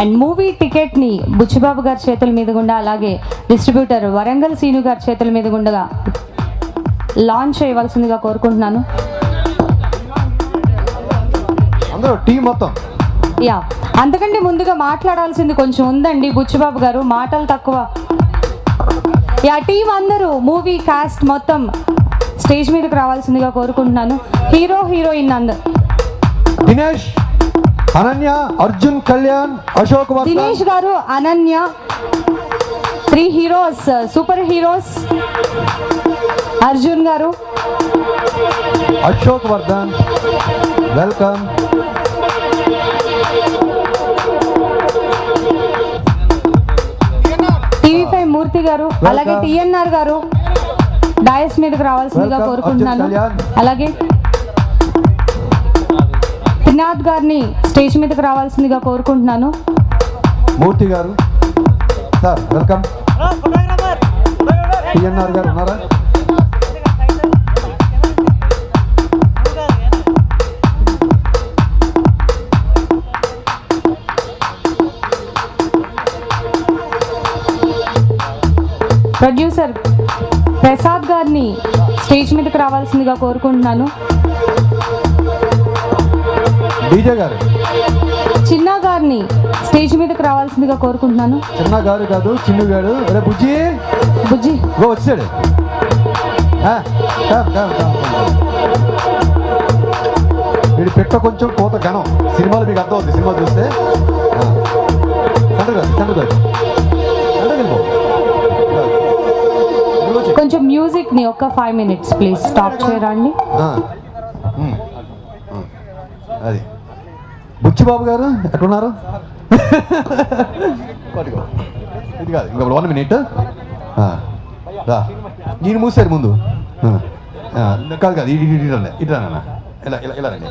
అండ్ మూవీ టికెట్ని బుచ్చిబాబు గారి చేతుల మీద గుండా, అలాగే డిస్ట్రిబ్యూటర్ వరంగల్ సీను గారి చేతుల మీద గుండగా లాంచ్ చేయవలసిందిగా కోరుకుంటున్నాను. టీం మొత్తం యా, అంతకంటే ముందుగా మాట్లాడాల్సింది కొంచెం ఉందండి బుచ్చిబాబు గారు, మాటలు తక్కువ. యా, టీం అందరూ మూవీ కాస్ట్ మొత్తం స్టేజ్ మీదకి రావాల్సిందిగా కోరుకుంటున్నాను. హీరో హీరోయిన్ అందరు. దినేష్, అనన్య, అర్జున్, కళ్యాణ్, అశోక్ వర్ధన్. దినేష్ గారు, Ananya, 3 heroes, super heroes. Arjun గారు, అశోక్ వర్ధన్, వెల్కమ్. టీవీ5 మూర్తి గారు, అలాగే టిఎన్ఆర్ గారు డయస్ మీదకి రావాల్సిందిగా కోరుకుంటున్నాను. అలాగే త్రినాథ్ గారిని స్టేజ్ మీదకి రావాల్సిందిగా కోరుకుంటున్నాను. మూర్తి గారు సార్ వెల్కమ్. టిఎన్ఆర్ గారు ఉన్నారా? ప్రొడ్యూసర్ ప్రసాద్ గారిని స్టేజ్ మీదకి రావాల్సిందిగా కోరుకుంటున్నాను. డీజే గారు, చిన్న గారిని స్టేజ్ మీదకి రావాల్సిందిగా కోరుకుంటున్నాను. చిన్న గారు కాదు చిన్ను గారు. అరే బుజ్జి బుజ్జి గో వచ్చాడు. వీడు పెట్ట కొంచెం కోత ఘనం. సినిమాలు మీకు అర్థం అవుతుంది. సినిమా చూస్తే కొంచెం మ్యూజిక్ ని ఒక 5 minutes ప్లీజ్ స్టాప్ చేయరండి. అది బుచ్చిబాబు గారు ఎక్కడున్నారు? ఇది కాదు ఇంకా 1 minute. రా నేను మూసారు ముందు. కాదు కాదు ఇట్లా ఇలా ఇలా ఇలా రండి.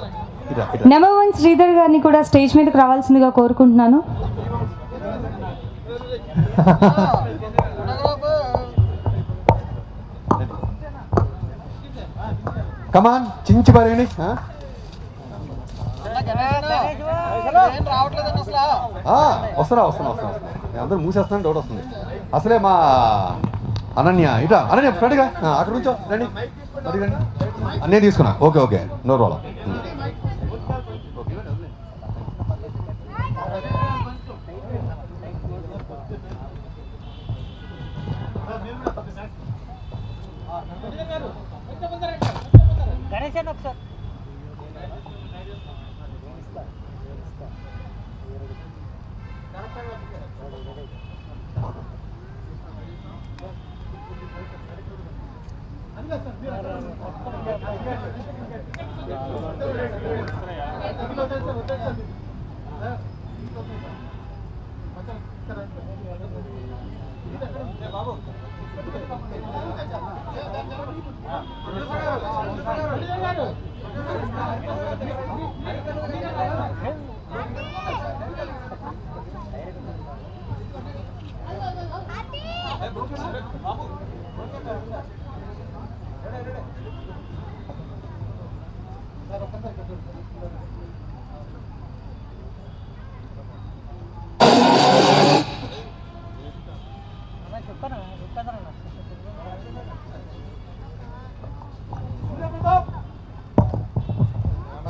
నెంబర్ 1 శ్రీధర్ గారిని కూడా స్టేజ్ మీదకి రావాల్సిందిగా కోరుకుంటున్నాను. కమాన్ చించి పారేయండి. వస్తున్నా అందరూ మూసేస్తాను డౌట్ వస్తుంది. అసలే మా అనన్య ఇట్లా అనన్య ఫ్రెండ్గా అక్కడ నుంచో రండి. నేను తీసుకున్నా. Okay no problem.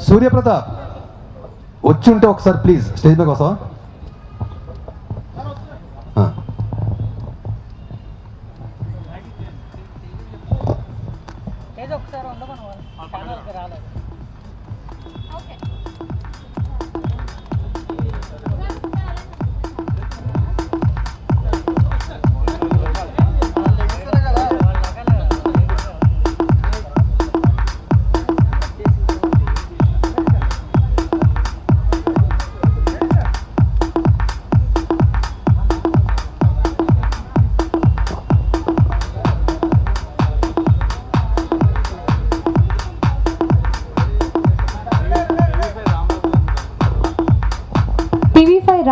సూర్యప్రతాప్ వచ్చి ఉంటే ఒకసారి ప్లీజ్ స్టేజ్ మీద వస్తావా?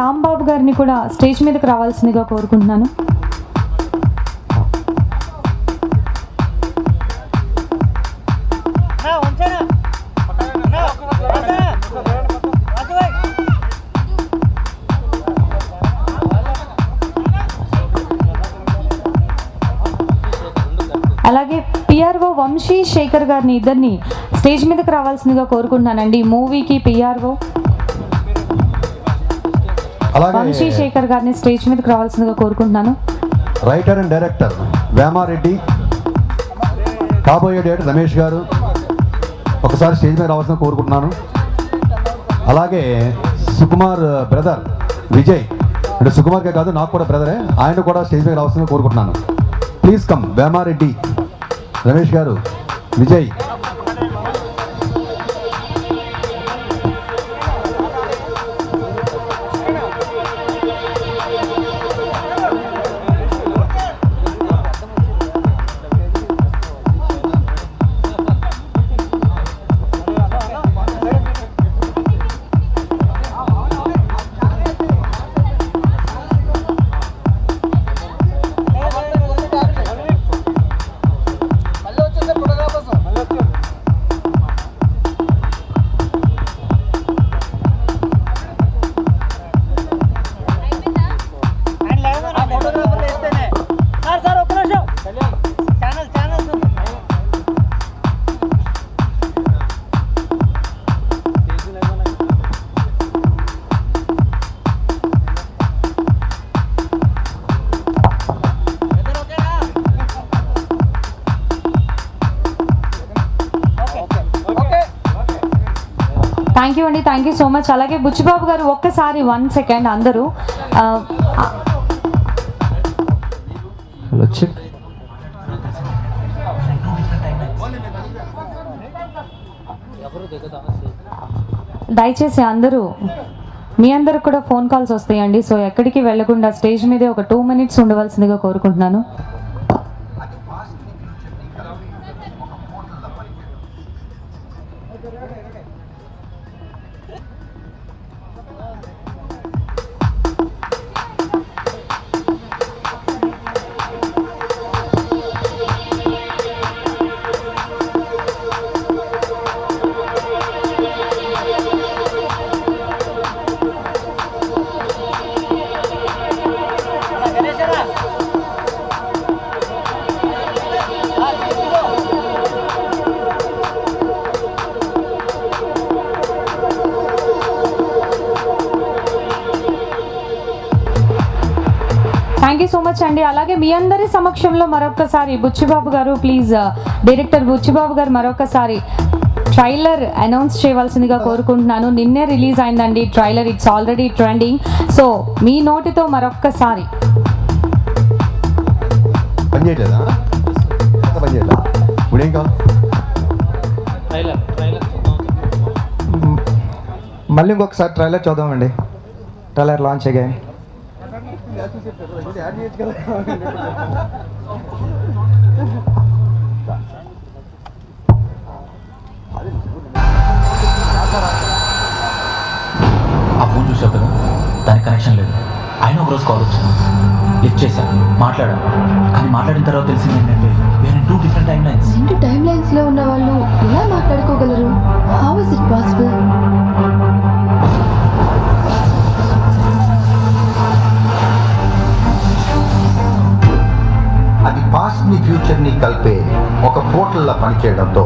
రాంబాబు గారిని కూడా స్టేజ్ మీదకి రావాల్సిందిగా కోరుకుంటున్నాను. అలాగే పిఆర్ఓ వంశీ శేఖర్ గారిని ఇద్దరిని స్టేజ్ మీదకి రావాల్సిందిగా కోరుకుంటున్నానండి. మూవీకి పిఆర్ఓ వంశీ శేఖర్ గారిని స్టేజ్ మీదకి రావాల్సిందిగా కోరుకుంటున్నాను. రైటర్ అండ్ డైరెక్టర్ వేమారెడ్డి, కాబోయే డైరెక్టర్ రమేష్ గారు ఒకసారి స్టేజ్ మీద రావాల్సిన కోరుకుంటున్నాను. అలాగే సుకుమార్ బ్రదర్ విజయ్, అంటే సుకుమార్కే కాదు నాకు కూడా బ్రదరే, ఆయన కూడా స్టేజ్ మీద రావాల్సిందిగా కోరుకుంటున్నాను. Please come. వేమారెడ్డి, రమేష్ గారు, విజయ్. థ్యాంక్ యూ అండి, థ్యాంక్ యూ సో మచ్. అలాగే బుచ్చిబాబు గారు ఒక్కసారి 1 సెకండ్ అందరూ హలో చెక్. దయచేసి అందరూ మీ అందరూ కూడా ఫోన్ కాల్స్ వస్తాయండి. సో ఎక్కడికి వెళ్లకుండా స్టేజ్ మీదే ఒక 2 minutes ఉండవలసిందిగా కోరుకుంటున్నాను. థ్యాంక్ యూ సో మచ్ అండి. అలాగే మీ అందరి సమక్షంలో మరొకసారి బుచ్చిబాబు గారు ప్లీజ్, డైరెక్టర్ బుచ్చిబాబు గారు మరొకసారి ట్రైలర్ అనౌన్స్ చేయవలసిందిగా కోరుకుంటున్నాను. నిన్నే రిలీజ్ అయిందండి trailer, it's already trending. So మీ నోటితో మరొక్కసారి. పని చేయట్లేదా? పని చేయట్లా? ఇప్పుడేం కావాలి? మళ్ళీ ఇంకొకసారి ట్రైలర్ చూద్దామండి. ట్రైలర్ లాంచ్ అయ్యాయి. ఆ ఫోన్ చూసావు కదా, దానికి కనెక్షన్ లేదు. ఆయన ఒకరోజు కాల్ వచ్చింది, లిఫ్ట్ చేశాను, మాట్లాడాను. కానీ మాట్లాడిన తర్వాత తెలిసింది ఏంటంటే వేరే 2 different timelines. 2 timelines లో ఉన్న వాళ్ళు ఎలా మాట్లాడుకోగలరు? How is it possible? అది పాస్ట్ ని ఫ్యూచర్ ని కలిపే ఒక పోర్టల్లా పనిచేయడంతో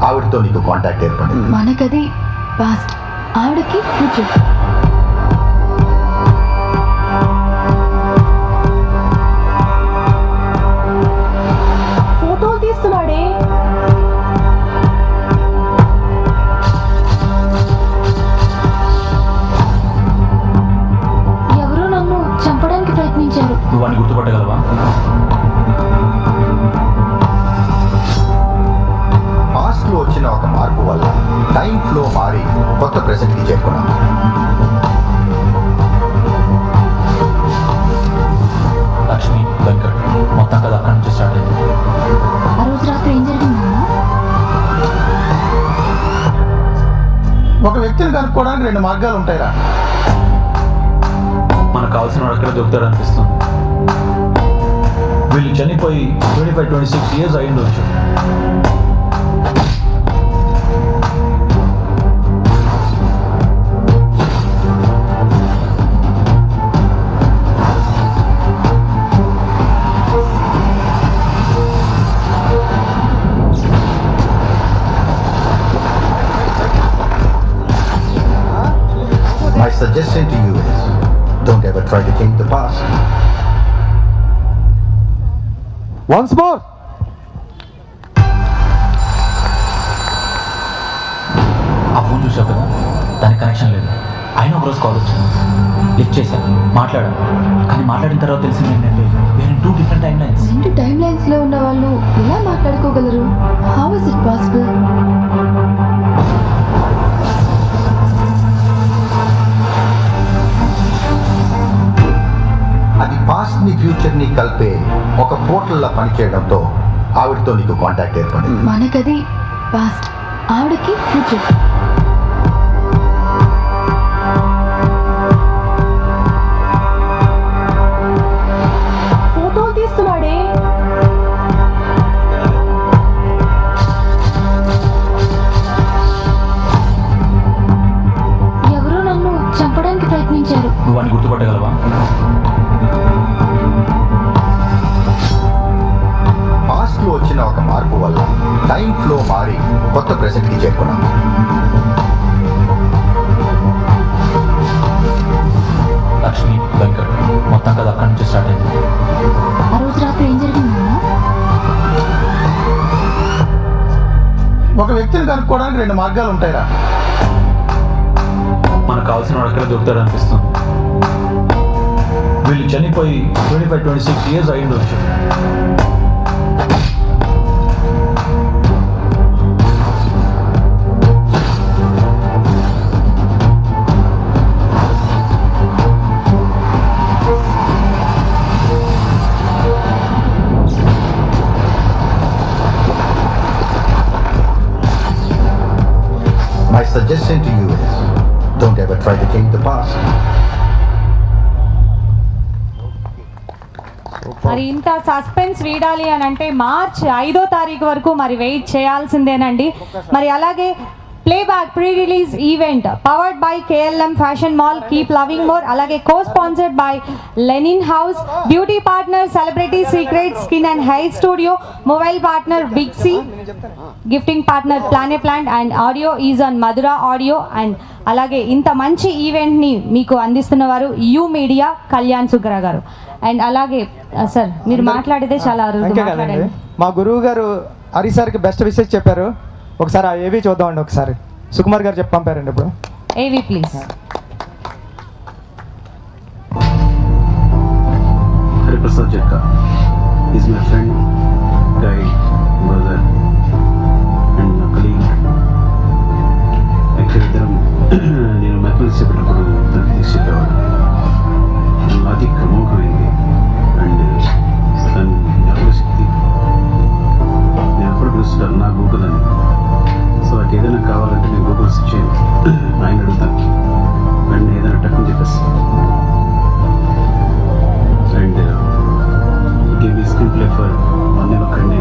ఆవిడతో నీకు కాంటాక్ట్ ఏర్పడింది. మనకది పాస్ట్, ఆవిడకి ఫ్యూచర్. ఫోటోలు తీస్తున్నాడే. ఎవరో నన్ను చంపడానికి ప్రయత్నించారు. నువ్వు వాడిని గుర్తుపట్టగలవా? పాస్ట్ లో వచ్చిన ఒక మార్పు వల్ల టైం ఫ్లో మారి కొత్త ప్రెసెంట్ కి చేరుకున్నాం. లక్ష్మి, వెంకట్ మొత్తం కదా అక్కడి నుంచి స్టార్ట్ అయింది. ఆ రోజు రాత్రి ఏం జరిగిందన్నా? ఒక వ్యక్తిని కనుక్కోవడానికి 2 మార్గాలు ఉంటాయిరా. మనకు కావాల్సిన వాడు అక్కడ దొరుకుతాడు అనిపిస్తుంది. వీళ్ళు చనిపోయి 25-26 years అయ్యిండొచ్చు. My suggestion to you is don't ever try to change the past. Once more. ఆ ఫోన్ చూసావు కదా, దానికి కనెక్షన్ లేదు. ఆయన ఒకరోజు కాల్ వచ్చింది, లిఫ్ట్ చేశాను, మాట్లాడాను. కానీ మాట్లాడిన తర్వాత తెలిసింది ఏంటంటే వేరే 2 different timelines. 2 timelines లో ఉన్న వాళ్ళు ఎలా మాట్లాడుకోగలరు? How is it possible? అది పాస్ట్ ని ఫ్యూచర్ ని కలిపే ఒక పోర్టల్లా పనిచేయడంతో ఆవిడతో నీకు కాంటాక్ట్ ఏర్పడింది. మనకది పాస్ట్, ఆవిడకి ఫ్యూచర్. ఫోటోలు తీస్తున్నాడే. ఎవరో నన్ను చంపడానికి ప్రయత్నించారు. నువ్వు వాడిని గుర్తుపట్టగలవా? పాస్ట్ లో వచ్చిన ఒక మార్పు వల్ల టైం ఫ్లో మారి కొత్త ప్రెసెంట్ కి చేరుకున్నాం. లక్ష్మి, వెంకట్ మొత్తం కదా అక్కడి నుంచి స్టార్ట్ అయింది. ఆ రోజు రాత్రి ఏం జరిగిందన్నా? ఒక వ్యక్తిని కనుక్కోవడానికి 2 మార్గాలు ఉంటాయిరా. కావాల్సిన వాడు అక్కడ దొరుకుతాడు అనిపిస్తుంది. వీళ్ళు చనిపోయి 25-26 years అయ్యిండొచ్చు. My suggestion to you is, don't ever try to change the past. మరి ఇంత సస్పెన్స్ వీడాలి అని అంటే మార్చ్ 5వ తారీఖు వరకు మరి వెయిట్ చేయాల్సిందేనండి. మరి అలాగే playback pre release event powered by KLM fashion mall keep loving more, అలాగే co sponsored by linen house, beauty partner celebrity secret skin and hair studio, mobile partner big C, gifting partner planet plant and audio is on Madhura audio. And అలాగే ఇంత మంచి ఈవెంట్ని మీకు అందిస్తున్నవారు U media Kalyan Sugra గారు. And అలాగే sir మీరు మాట్లాడితే చాలా మాట్లాడండి. మా గురువు గారు హరి సార్కి బెస్ట్ విషెస్ చెప్పారు. ఒకసారి ఆ ఏవి చూద్దామండి. ఒకసారి సుకుమార్ గారు చెప్పి పంపారండి. ఇప్పుడు ఏవి please. Hariprasad Jakka is my friend, guide, brother and నా కలీగ్. యాక్చువల్లీ ఇద్దరం నేను మ్యాథమెటిక్స్ చెప్పేటప్పుడు తను ఫిజిక్స్ చెప్పేవాడు. లాజిక్ అమోఘమైంది అండ్ తను జ్ఞాపకశక్తి నేను ఎప్పుడు పిలుస్తాను నా గూగుల్ అని. సో నాకు ఏదైనా కావాలంటే నేను గూగుల్ సెర్చ్ చేయను, ఆయన అడుగుతాను అండ్ ఏదైనా టక్కుని చెప్పేస్తాను. అండ్ గేమ్ ఈ స్క్రీన్ ప్లే ఫర్ నేను ఒక్కడిని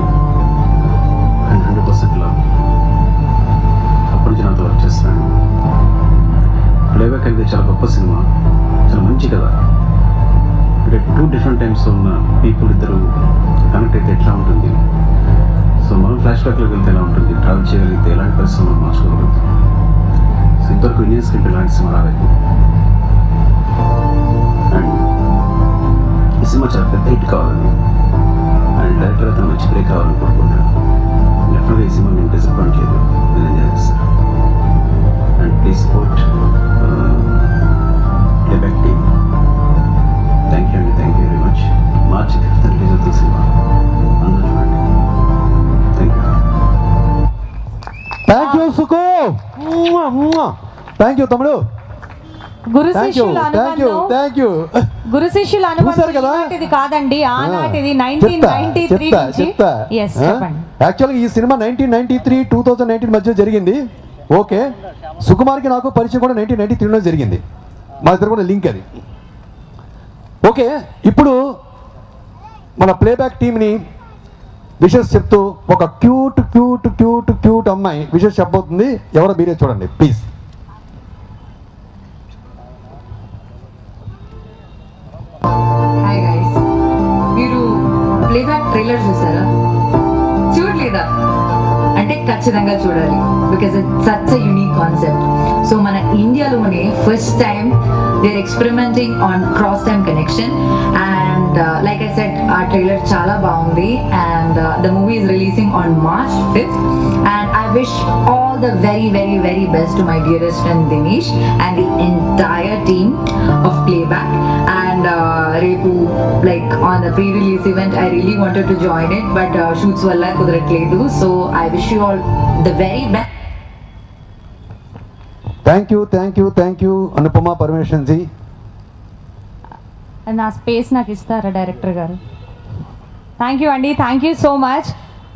అండ్ 100% లవ్. అప్పటి నుంచి నాతో వర్క్ చేస్తున్నాను. ప్లేబ్యాక్ అనేది చాలా గొప్ప సినిమా, చాలా మంచి కథ. అంటే 2 different టైమ్స్ ఉన్న పీపుల్ ఇద్దరు కనెక్ట్ అయితే ఎట్లా ఉంటుంది, సో మనం ఫ్లాష్ బ్యాక్లోకి వెళ్తే ఎలా ఉంటుంది, ట్రావెల్ చేయగలిగితే ఎలాంటి పరిస్థితులు మనం మార్చుకోగలుగుతాం. సో ఇంతవరకు ఇండియన్ స్క్రీన్ ఇలాంటి సినిమా రాలేదు. అండ్ ఈ సినిమా చాలా పెద్ద హిట్ కావాలని అండ్ డైరెక్టర్ అతను మంచి బ్రేక్ కావాలని కోరుకుంటున్నాను. డెఫినెట్గా ఈ సినిమా నేను డిసప్పాయింట్ చేయదు, నేను ఎంజాయ్ చేస్తాను. And please support playback team. Thank you అండి, థ్యాంక్ యూ వెరీ మచ్. మార్చి 5th రిలీజ్ అవుతుంది సినిమా, అందరూ చూడండి. Thank you. Thank you Suku, thank you తమ్ముడు. గురు శిష్యుల అనుబంధం గురు శిష్యుల అనుబంధం ఇది కాదండి, ఆనాటిది 1993 నుంచి. yes చెప్పండి. యాక్చువల్గా ఈ సినిమా 1993-2019 మధ్య జరిగింది. ఓకే, సుకుమార్కి నాకు పరిచయం కూడా 1993లో జరిగింది. మా ఇద్దరు కూడా లింక్ అది. ఓకే, ఇప్పుడు మన ప్లేబ్యాక్ టీమ్ని విషెస్ చెప్తూ ఒక క్యూట్ క్యూట్ క్యూట్ క్యూట్ అమ్మాయి విషెస్ చెప్పబోతుంది. ఎవరో మీరే చూడండి ప్లీజ్. హాయ్ గైస్, మీరు ప్లేబ్యాక్ ట్రైలర్ చూసారా? చూడలేదా? అంటే ఖచ్చితంగా చూడాలి, because it's such a unique concept. So మన ఇండియాలోనే first time they are experimenting on cross time connection and like I said ఆ ట్రైలర్ చాలా బాగుంది and the movie is releasing on March 5th and I wish all the very very very best to my dearest friend Dinesh and the entire team of Playback. And repu like on the pre-release event I really wanted to join it but shoots valla kudaratledu, so I wish you all the very best. Thank you Anupama Parameswaran ji. నా space నాకు ఇస్తారా director garu? Thank you అండి, thank you so much.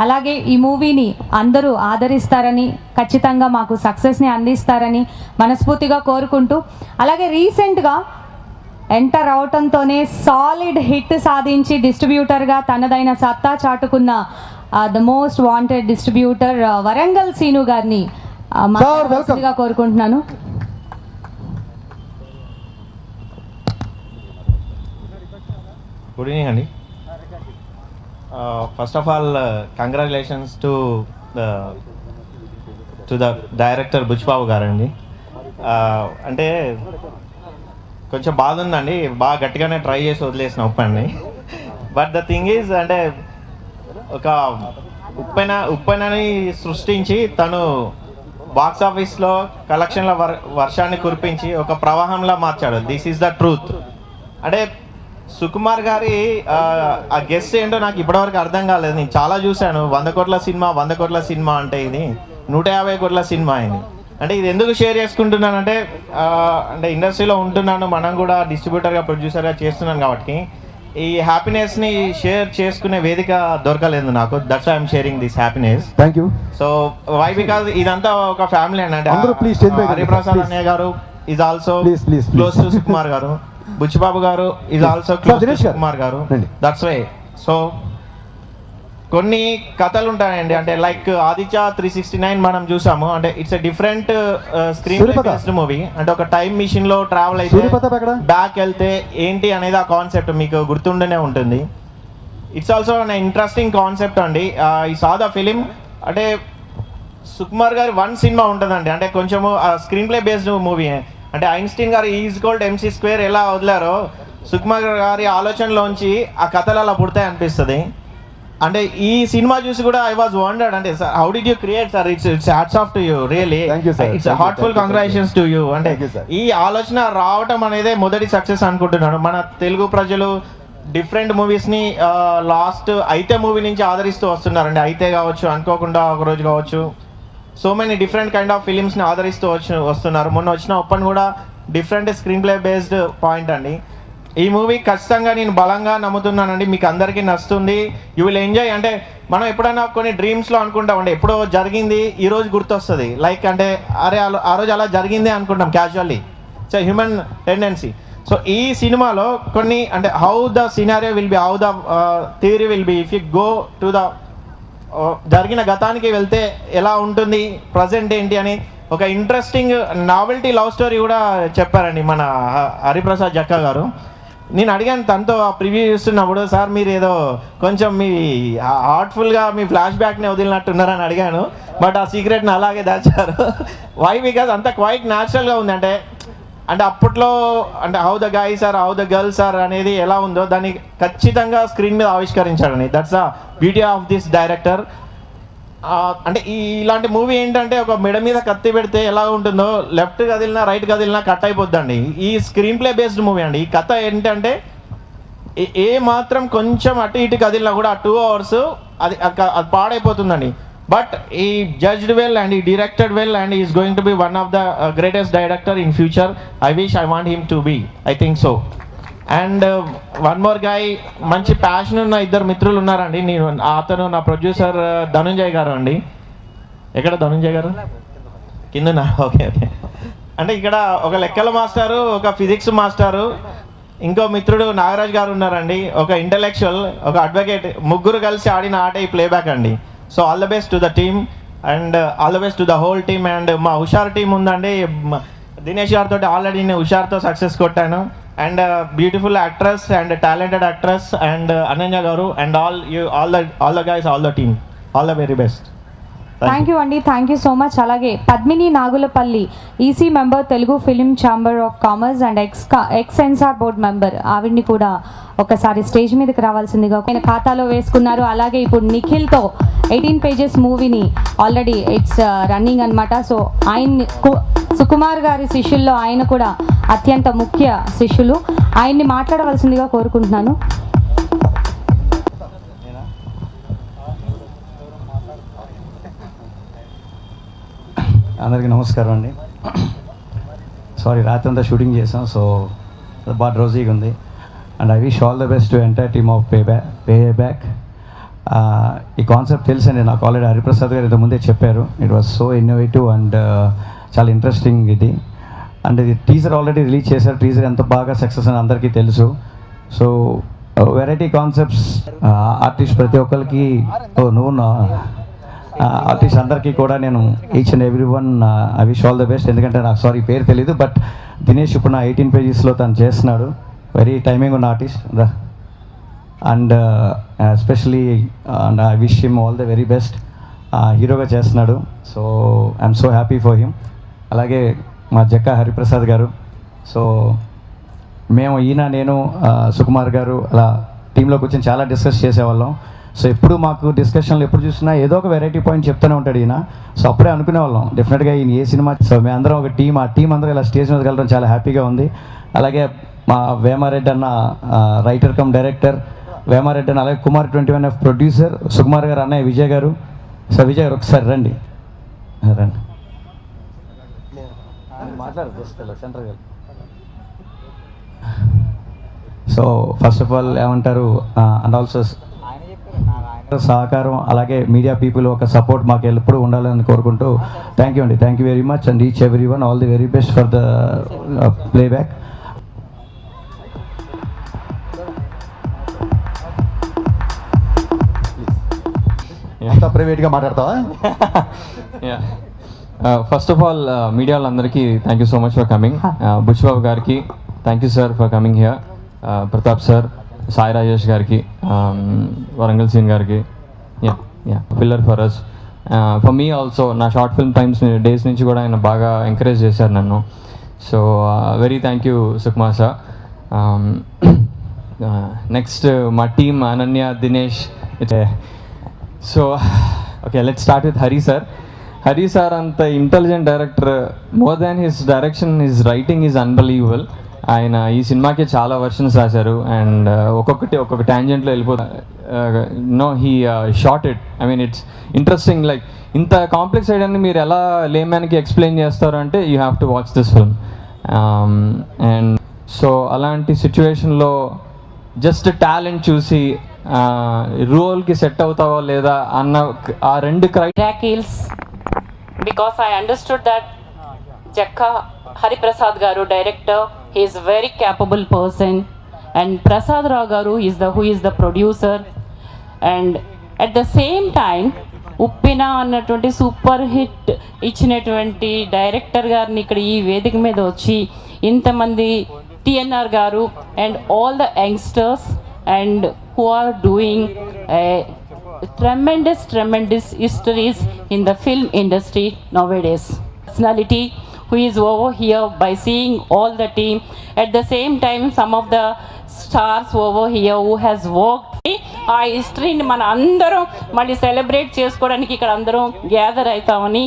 అలాగే ఈ మూవీని అందరూ ఆదరిస్తారని, ఖచ్చితంగా మాకు సక్సెస్ని అందిస్తారని మనస్ఫూర్తిగా కోరుకుంటూ, అలాగే రీసెంట్గా ఎంటర్ అవటంతోనే సాలిడ్ హిట్ సాధించి డిస్ట్రిబ్యూటర్గా తనదైన సత్తా చాటుకున్న the most wanted distributor Warangal Seenu గారిని మనస్ఫూర్తిగా కోరుకుంటున్నాను. గుడ్ ఈవినింగ్ అండి. First of all congratulations to the director Buchi Babu గారండి. అంటే కొంచెం బాధ ఉందండి, బాగా గట్టిగానే ట్రై చేసి వదిలేసిన ఉప్పండి. బట్ ద థింగ్ ఈజ్ అంటే ఒక ఉప్పెనని సృష్టించి తను బాక్స్ ఆఫీస్లో కలెక్షన్ల వర్షాన్ని కురిపించి ఒక ప్రవాహంలా మార్చాడు. This is the truth. అంటే సుకుమార్ గారి ఆ గెస్ ఏంటో నాకు ఇప్పటివరకు అర్థం కాలేదు. నేను చాలా చూశాను, 100 కోట్ల సినిమా అంటే ఇది 150 కోట్ల సినిమా అయింది. అంటే ఇది ఎందుకు షేర్ చేసుకుంటున్నానంటే అంటే ఇండస్ట్రీలో ఉంటున్నాను, మనం కూడా డిస్ట్రిబ్యూటర్గా ప్రొడ్యూసర్గా చేస్తున్నాను కాబట్టి ఈ హ్యాపీనెస్ని షేర్ చేసుకునే వేదిక దొరకలేదు నాకు. That's I'm sharing this happiness. Thank you. So why because ఇదంతా ఒక ఫ్యామిలీ అండి. హరిప్రసాద్ అన్నయ్య గారు is also close to Sukumar గారు, బుచ్చిబాబు గారు is also close to Sukumar గారు. That's why. సో కొన్ని కథలు ఉంటాయండి, అంటే లైక్ ఆదిత్య 369 మనం చూసాము. అంటే it's a different screen based movie. అంటే ఒక టైం మిషన్ లో ట్రావెల్ అయితే బ్యాక్ వెళ్తే ఏంటి అనేది ఆ కాన్సెప్ట్ మీకు గుర్తుండనే ఉంటుంది. It's also an interesting concept అండి. ఈ సా ద ఫిలిం. అంటే సుకుమార్ గారి 1 సినిమా ఉంటుందండి, అంటే కొంచెము స్క్రీన్ ప్లే బేస్డ్ మూవీ. అంటే ఐన్స్టీన్ గారు E=mc² ఎలా వదిలారో సుకుమార్ గారి ఆలోచనలోంచి ఆ కథలు అలా పుడతాయి అనిపిస్తుంది. అంటే ఈ సినిమా చూసి కూడా ఐ వాజ్ వండర్డ్. అంటే sir how did you create sir? It's hats off to you, really it's heartful congratulations to you. అంటే ఈ ఆలోచన రావటం అనేదే మొదటి సక్సెస్ అనుకుంటున్నాను. మన తెలుగు ప్రజలు డిఫరెంట్ మూవీస్ని లాస్ట్ అయితే మూవీ నుంచి ఆదరిస్తూ వస్తున్నారండి. అయితే కావచ్చు, అనుకోకుండా ఒకరోజు కావచ్చు, so many different kind of ఫిలిమ్స్ని ఆదరిస్తూ వస్తున్నారు. మొన్న వచ్చిన ఓపెన్ కూడా different screenplay based point అండి. ఈ మూవీ ఖచ్చితంగా నేను బలంగా నమ్ముతున్నానండి, మీకు అందరికీ నచ్చుతుంది. You will enjoy. అంటే మనం ఎప్పుడైనా కొన్ని డ్రీమ్స్లో అనుకుంటామండి, ఎప్పుడో జరిగింది ఈరోజు గుర్తొస్తుంది. లైక్ అంటే అరే ఆ రోజు అలా జరిగిందే అనుకుంటాం casually. It's human tendency. So ఈ సినిమాలో కొన్ని అంటే how the scenario will be, how the theory will be, if you go to the జరిగిన గతానికి వెళ్తే ఎలా ఉంటుంది, ప్రజెంట్ ఏంటి అని ఒక ఇంట్రెస్టింగ్ నావెల్టీ లవ్ స్టోరీ కూడా చెప్పారండి మన హరిప్రసాద్ జక్క గారు. నేను అడిగాను తనతో ఆ ప్రివ్యూ చూస్తున్నప్పుడు, సార్ మీరు ఏదో కొంచెం మీ హార్ట్ఫుల్గా మీ ఫ్లాష్ బ్యాక్ని వదిలినట్టున్నారని అడిగాను. బట్ ఆ సీక్రెట్ని అలాగే దాచారు. వై బికాజ్ అంత క్వైట్ న్యాచురల్గా ఉంది. అంటే అప్పట్లో అంటే how the guys are, how the girls are అనేది ఎలా ఉందో దాన్ని ఖచ్చితంగా స్క్రీన్ మీద ఆవిష్కరించాడని. That's the beauty of this director. అంటే ఇలాంటి మూవీ ఏంటంటే ఒక మెడ మీద కత్తి పెడితే ఎలా ఉంటుందో లెఫ్ట్ కదిలినా రైట్ కదిలినా కట్ అయిపోద్దండి. ఈ స్క్రీన్ ప్లే బేస్డ్ మూవీ అండి. ఈ కథ ఏంటంటే ఏ మాత్రం కొంచెం అటు ఇటు కదిలినా కూడా ఆ 2 hours అది పాడైపోతుందండి. But he judged well and he directed well and is going to be one of the greatest director in future. I want him to be, I think so. And one more guy, మంచి passion ఉన్న 2 మిత్రులు ఉన్నారండి. నేను అతను నా producer Dhananjay గారు అండి. ఎక్కడ ధనుంజయ్ గారు? కింద. ఓకే. అంటే ఇక్కడ ఒక లెక్కల మాస్టారు, ఒక ఫిజిక్స్ మాస్టారు, ఇంకో మిత్రుడు నాగరాజ్ గారు ఉన్నారండి. ఒక ఇంటలెక్చువల్, ఒక అడ్వకేట్. ముగ్గురు కలిసి ఆడిన ఆట ఈ ప్లేబ్యాక్ అండి. So all the best to the team and all the best to the whole team. And మా హుషార్ టీం ఉందండి. దినేష్ గారితో ఆల్రెడీ నేను హుషార్తో సక్సెస్ కొట్టాను. And beautiful actress and talented actress and Ananya గారు and all the guys, all the team, all the very best. Thank you అండి, thank you so much. అలాగే Padmini Nagulapalli, EC member, Telugu film chamber of commerce and X censor board member, ఆవిడ్ని కూడా ఒకసారి stage మీదకి రావాల్సిందిగా ఆయన ఖాతాలో వేసుకున్నారు. అలాగే ఇప్పుడు నిఖిల్తో 18 pages మూవీని ఆల్రెడీ ఇట్స్ రన్నింగ్ అనమాట. సో ఆయన్ని సుకుమార్ గారి శిష్యుల్లో ఆయన కూడా అత్యంత ముఖ్య శిష్యులు. ఆయన్ని మాట్లాడవలసిందిగా కోరుకుంటున్నాను. అందరికీ నమస్కారం అండి. సారీ, రాత్రి అంతా షూటింగ్ చేసాం, సో బాగా డ్రౌజీగా ఉంది. And I wish all the best to entire team of pay back. ఈ కాన్సెప్ట్ తెలుసండి నాకు, ఆల్రెడీ హరిప్రసాద్ గారు ఇంత ముందే చెప్పారు. It was so innovative and చాలా ఇంట్రెస్టింగ్ ఇది. అండ్ ఇది టీజర్ ఆల్రెడీ రిలీజ్ చేశారు. టీజర్ ఎంత బాగా సక్సెస్ అని అందరికీ తెలుసు. సో వెరైటీ కాన్సెప్ట్స్ ఆర్టిస్ట్ ప్రతి ఒక్కరికి, ఆర్టిస్ట్ అందరికీ కూడా నేను each and every one I wish all the best. ఎందుకంటే నాకు సారీ పేరు తెలీదు, బట్ దినేష్ ఇప్పుడు నా 18 pagesలో తను చేస్తున్నాడు. వెరీ టైమింగ్ ఉన్న artist. And especially and I wish him all the very best. హీరోగా చేస్తున్నాడు. So I'm so happy for him. అలాగే మా జక్క హరిప్రసాద్ గారు. సో మేము నేను సుకుమార్ గారు అలా టీంలో కూర్చొని చాలా డిస్కస్ చేసేవాళ్ళం. సో ఎప్పుడు మాకు డిస్కషన్లు ఎప్పుడు చూసినా ఏదో ఒక వెరైటీ పాయింట్ చెప్తూనే ఉంటాడు ఈయన. సో అప్పుడే అనుకునే వాళ్ళం డెఫినెట్గా ఈయన ఏ సినిమా. సో మేమందరం ఒక టీం, ఆ టీం అందరూ ఇలా స్టేజ్ మీద వెళ్ళడం చాలా హ్యాపీగా ఉంది. అలాగే మా వేమారెడ్డి అన్న రైటర్ కమ్ డైరెక్టర్ వేమారెడ్డి అన్న, అలాగే కుమార్ 21F ప్రొడ్యూసర్, సుకుమార్ గారు, అన్నయ్య విజయ్ గారు. సో విజయ్ గారు ఒకసారి రండి. సో ఫస్ట్ ఆఫ్ ఆల్ ఏమంటారు, అండ్ ఆల్సో సహకారం అలాగే మీడియా పీపుల్ ఒక సపోర్ట్ మాకు ఎప్పుడు ఉండాలని కోరుకుంటూ థ్యాంక్ యూ అండి. Thank you very much and each every one. All the very best for the playback. అంతా ప్రైవేట్గా మాట్లాడతావా? ఫస్ట్ ఆఫ్ ఆల్ మీడియా వాళ్ళందరికీ thank you so much for coming. Buchi Babu గారికి thank you sir for coming here. Pratap sir, Sai Rajesh గారికి, వరంగల్ సీన్ గారికి, pillar for us. For me also నా short film times days నుంచి కూడా ఆయన బాగా ఎంకరేజ్ చేశారు నన్ను. So very thank you Sukumar sir. Next మా team Ananya, Dinesh. So okay, let start with Hari sir. Hari sir అంత intelligent director. More than his direction, his writing is unbelievable. ఆయన ఈ సినిమాకి చాలా వర్షన్స్ రాశారు అండ్ ఒక్కొక్క ట్యాంజెంట్లో వెళ్ళిపోతారు. No he short it. I mean it's interesting. Like ఇంత కాంప్లెక్స్ ఐడియాని మీరు ఎలా లేమ్యాన్కి ఎక్స్ప్లెయిన్ చేస్తారు అంటే you have to watch this film. And so అలాంటి సిచ్యువేషన్లో జస్ట్ టాలెంట్ చూసి రోల్కి సెట్ అవుతావో లేదా అన్న ఆ రెండు miracles, because I understood that Jakka Hariprasad garu director, he is a very capable person, and Prasad Rao garu who is the producer, and at the same time ఉప్పిన అన్నటువంటి super hit ఇచ్చినటువంటి director గారిని ఇక్కడ ఈ వేదిక మీద వచ్చి ఇంతమంది TNR గారు and all the youngsters and who are doing tremendous histories in the film industry nowadays. Personality who is over here by seeing all the team. At the same time, some of the stars over here who has worked. ఆ హిస్టరీని మన అందరం మళ్ళీ celebrate చేసుకోవడానికి ఇక్కడ అందరం gather అవుతామని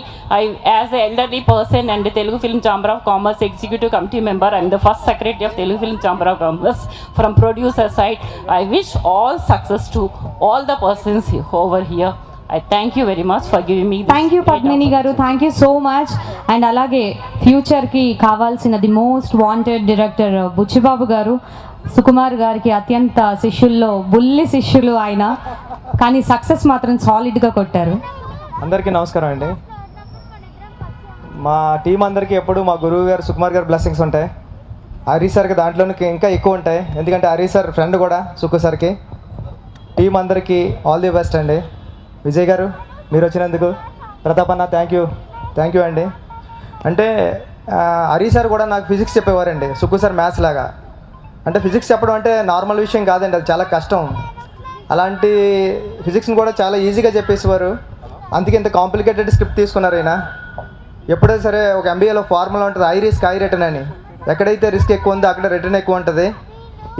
as a elderly person and Telugu film chamber of commerce executive committee member, I'm the first secretary of Telugu film chamber of commerce from producer side. I wish all success to all the persons over here. I thank you very much for giving me this. Thank you Padmini garu, thank you so much. And alage future ki kavalsina the most wanted director Buchibabu garu, Sukumar గారికి అత్యంత శిష్యుల్లో బుల్లి శిష్యులు ఆయన, కానీ success మాత్రం సాలిడ్గా కొట్టారు. అందరికీ నమస్కారం అండి. మా టీం అందరికీ ఎప్పుడు మా గురువు గారు సుకుమార్ గారు బ్లెస్సింగ్స్ ఉంటాయి. హరి సార్కి దాంట్లోనే ఇంకా ఎక్కువ ఉంటాయి, ఎందుకంటే హరి సార్ ఫ్రెండ్ కూడా సుకు సార్కి. టీం అందరికీ ఆల్ ది బెస్ట్ అండి. విజయ్ గారు మీరు వచ్చినందుకు, ప్రతాప్ అన్న థ్యాంక్ యూ అండి. అంటే హరి సార్ కూడా నాకు ఫిజిక్స్ చెప్పేవారండి, సుకు సార్ మ్యాథ్స్ లాగా. అంటే ఫిజిక్స్ చెప్పడం అంటే నార్మల్ విషయం కాదండి, అది చాలా కష్టం. అలాంటి ఫిజిక్స్ని కూడా చాలా ఈజీగా చెప్పేసేవారు. అందుకే ఇంత కాంప్లికేటెడ్ స్క్రిప్ట్ తీసుకున్నారు ఆయన. ఎప్పుడైతే సరే ఒక MBAలో ఫార్ములా ఉంటుంది, ఐ రిస్క్ ఐ రిటర్న్ అని. ఎక్కడైతే రిస్క్ ఎక్కువ ఉందో అక్కడ రిటర్న్ ఎక్కువ ఉంటుంది.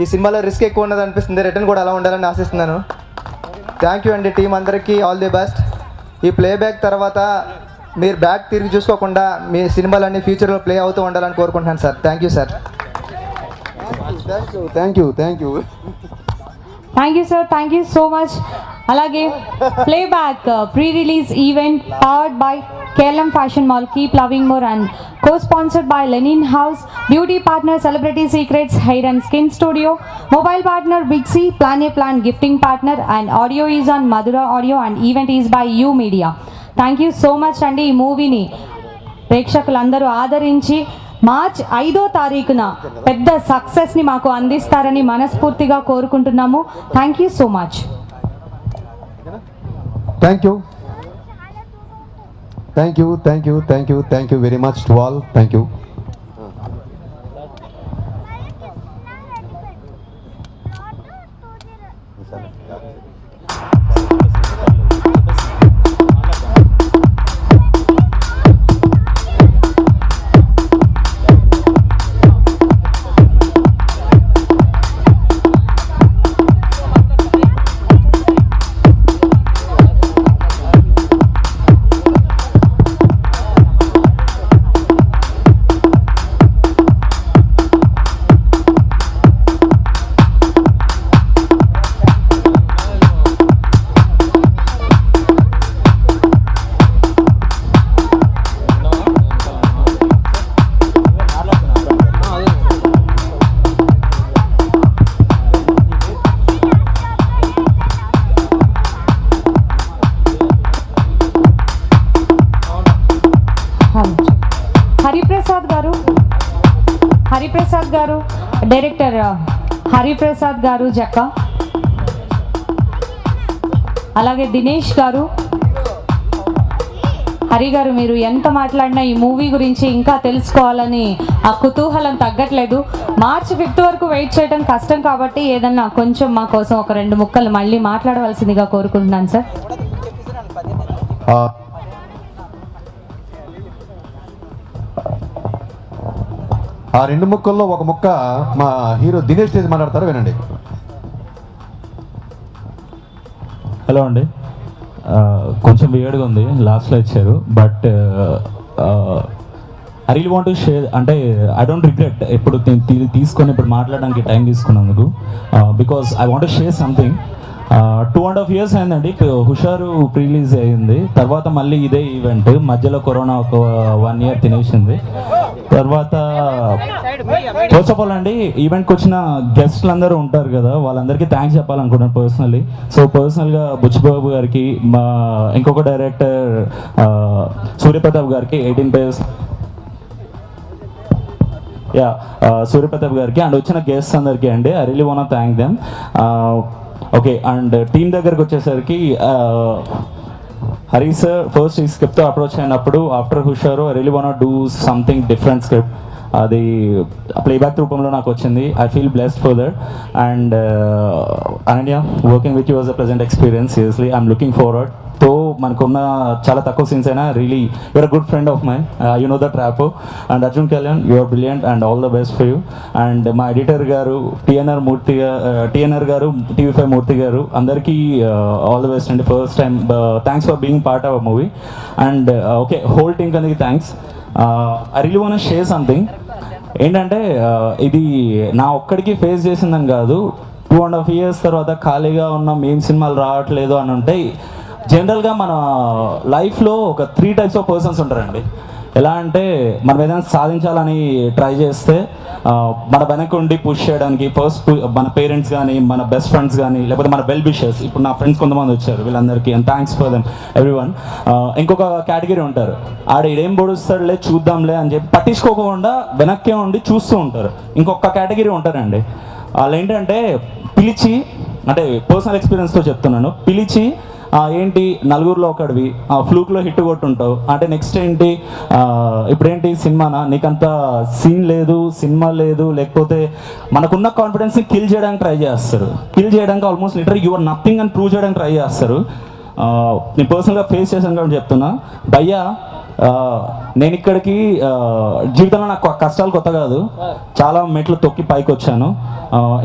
ఈ సినిమాలో రిస్క్ ఎక్కువ ఉన్నది అనిపిస్తుంది, రిటర్న్ కూడా అలా ఉండాలని ఆశిస్తున్నాను. థ్యాంక్ యూ అండి. టీం అందరికీ ఆల్ ది బెస్ట్. ఈ ప్లేబ్యాక్ తర్వాత మీరు బ్యాక్ తిరిగి చూసుకోకుండా మీ సినిమాలన్నీ ఫ్యూచర్లో ప్లే అవుతూ ఉండాలని కోరుకుంటున్నాను sir. Thank you sir. Thank you sir, thank you so much. అలాగే playback pre release event powered by KLM Fashion Mall, Keep Loving More, and co-sponsored by Lenin House, beauty partner Celebrity Secrets Hair and Skin Studio, mobile partner Big C, Plan A Plan gifting partner, and audio is on Madura Audio, and event is by U Media. Thank you so much అండి. ఈ మూవీని ప్రేక్షకులందరూ ఆదరించి March 5వ తారీఖున పెద్ద సక్సెస్ని మాకు అందిస్తారని మనస్ఫూర్తిగా కోరుకుంటున్నాము. Thank you so much. Thank you very much to all. Thank you. Director Hariprasad గారు జక్క, అలాగే దినేష్ గారు. హరి గారు, మీరు ఎంత మాట్లాడినా ఈ మూవీ గురించి ఇంకా తెలుసుకోవాలని ఆ కుతూహలం తగ్గట్లేదు. మార్చి 5th వరకు వెయిట్ చేయడం కష్టం కాబట్టి ఏదన్నా కొంచెం మా కోసం ఒక 2 ముక్కలు మళ్ళీ మాట్లాడవలసిందిగా కోరుకుంటున్నాను సార్. ఆ 2 ముక్కల్లో ఒక ముక్క మా హీరో దినేష్ తేజ్ మాట్లాడతారు, వినండి. హలో అండి, కొంచెం వియర్డ్గా ఉంది లాస్ట్లో ఇచ్చారు, but I real want to share. అంటే ఐ డోంట్ రిగ్రెట్ ఇప్పుడు తీసుకొని ఇప్పుడు మాట్లాడడానికి టైం తీసుకున్నందుకు, because I want to share something. 2.5 years అయిందండి హుషారు రిలీజ్ అయింది. తర్వాత మళ్ళీ ఇదే ఈవెంట్, మధ్యలో కరోనా ఒక 1 year తినేసింది. తర్వాత ఫస్ట్ ఆఫ్ ఆల్ అండి, ఈవెంట్కి వచ్చిన గెస్ట్లు అందరూ ఉంటారు కదా, వాళ్ళందరికీ థ్యాంక్స్ చెప్పాలనుకుంటున్నాను పర్సనల్లీ. సో పర్సనల్గా బుచ్చిబాబు గారికి, మా ఇంకొక డైరెక్టర్ సూర్యప్రతాప్ గారికి, 18 Pages సూర్యప్రతాప్ గారికి, అండ్ వచ్చిన గెస్ట్స్ అందరికీ అండి, I really want thank them. Okay, and team దగ్గరకు వచ్చేసరికి హరి సార్ ఫస్ట్ ఈ స్క్రిప్ట్తో అప్రోచ్ అయినప్పుడు, after Hushaaru I really want do something different script. అది ప్లేబ్యాక్ రూపంలో నాకు వచ్చింది. I feel blessed for that. And Ananya, working with you was a present experience. Seriously I'm looking forward. తో మనకున్న చాలా తక్కువ సీన్స్ అయినా really you're a good friend of mine, you know that rapport. And Arjun Kalyan, you are brilliant and all the best for you. And మా editor garu TNR garu, TV5 Murthy garu, అందరికీ all the best అండి. First time thanks for being part of a movie. And okay, whole team అందరికి thanks. I really want share something. ఏంటంటే ఇది నా ఒక్కడికి face చేసిందని కాదు, 2.5 years తర్వాత ఖాళీగా ఉన్న మెయిన్ సినిమాలు రావట్లేదు అని ఉంటాయి. జనరల్గా మన లైఫ్లో ఒక 3 types ఆఫ్ పర్సన్స్ ఉంటారండి. ఎలా అంటే మనం ఏదైనా సాధించాలని ట్రై చేస్తే మన వెనక ఉండి పుష్ చేయడానికి ఫస్ట్ మన పేరెంట్స్ కానీ, మన బెస్ట్ ఫ్రెండ్స్ కానీ, లేకపోతే మన వెల్ విషర్స్. ఇప్పుడు నా ఫ్రెండ్స్ కొంతమంది వచ్చారు, వీళ్ళందరికీ and thanks for them everyone. ఇంకొక కేటగిరీ ఉంటారు, ఇదేం పొడుస్తాడులే చూద్దాంలే అని చెప్పి పట్టించుకోకుండా వెనక్కే ఉండి చూస్తూ ఉంటారు. ఇంకొక కేటగిరీ ఉంటారండి, వాళ్ళు ఏంటంటే పిలిచి, అంటే పర్సనల్ ఎక్స్పీరియన్స్తో చెప్తున్నాను, పిలిచి ఏంటి నలుగురిలో ఒకడివి, ఫ్లూక్లో హిట్ కొట్టుంటావు అంటే నెక్స్ట్ ఏంటి, ఇప్పుడేంటి సినిమానా, నీకంత సీన్ లేదు, సినిమా లేదు, లేకపోతే మనకున్న కాన్ఫిడెన్స్ని కిల్ చేయడానికి ట్రై చేస్తారు. కిల్ చేయడానికి almost literal you are nothing అని ప్రూవ్ చేయడానికి ట్రై చేస్తారు. నేను పర్సనల్గా ఫేస్ చేశాను కాబట్టి చెప్తున్నా. భయ్యా, నేను ఇక్కడికి జీవితంలో నాకు కష్టాలు కొత్త కాదు, చాలా మెట్లు తొక్కి పైకి వచ్చాను,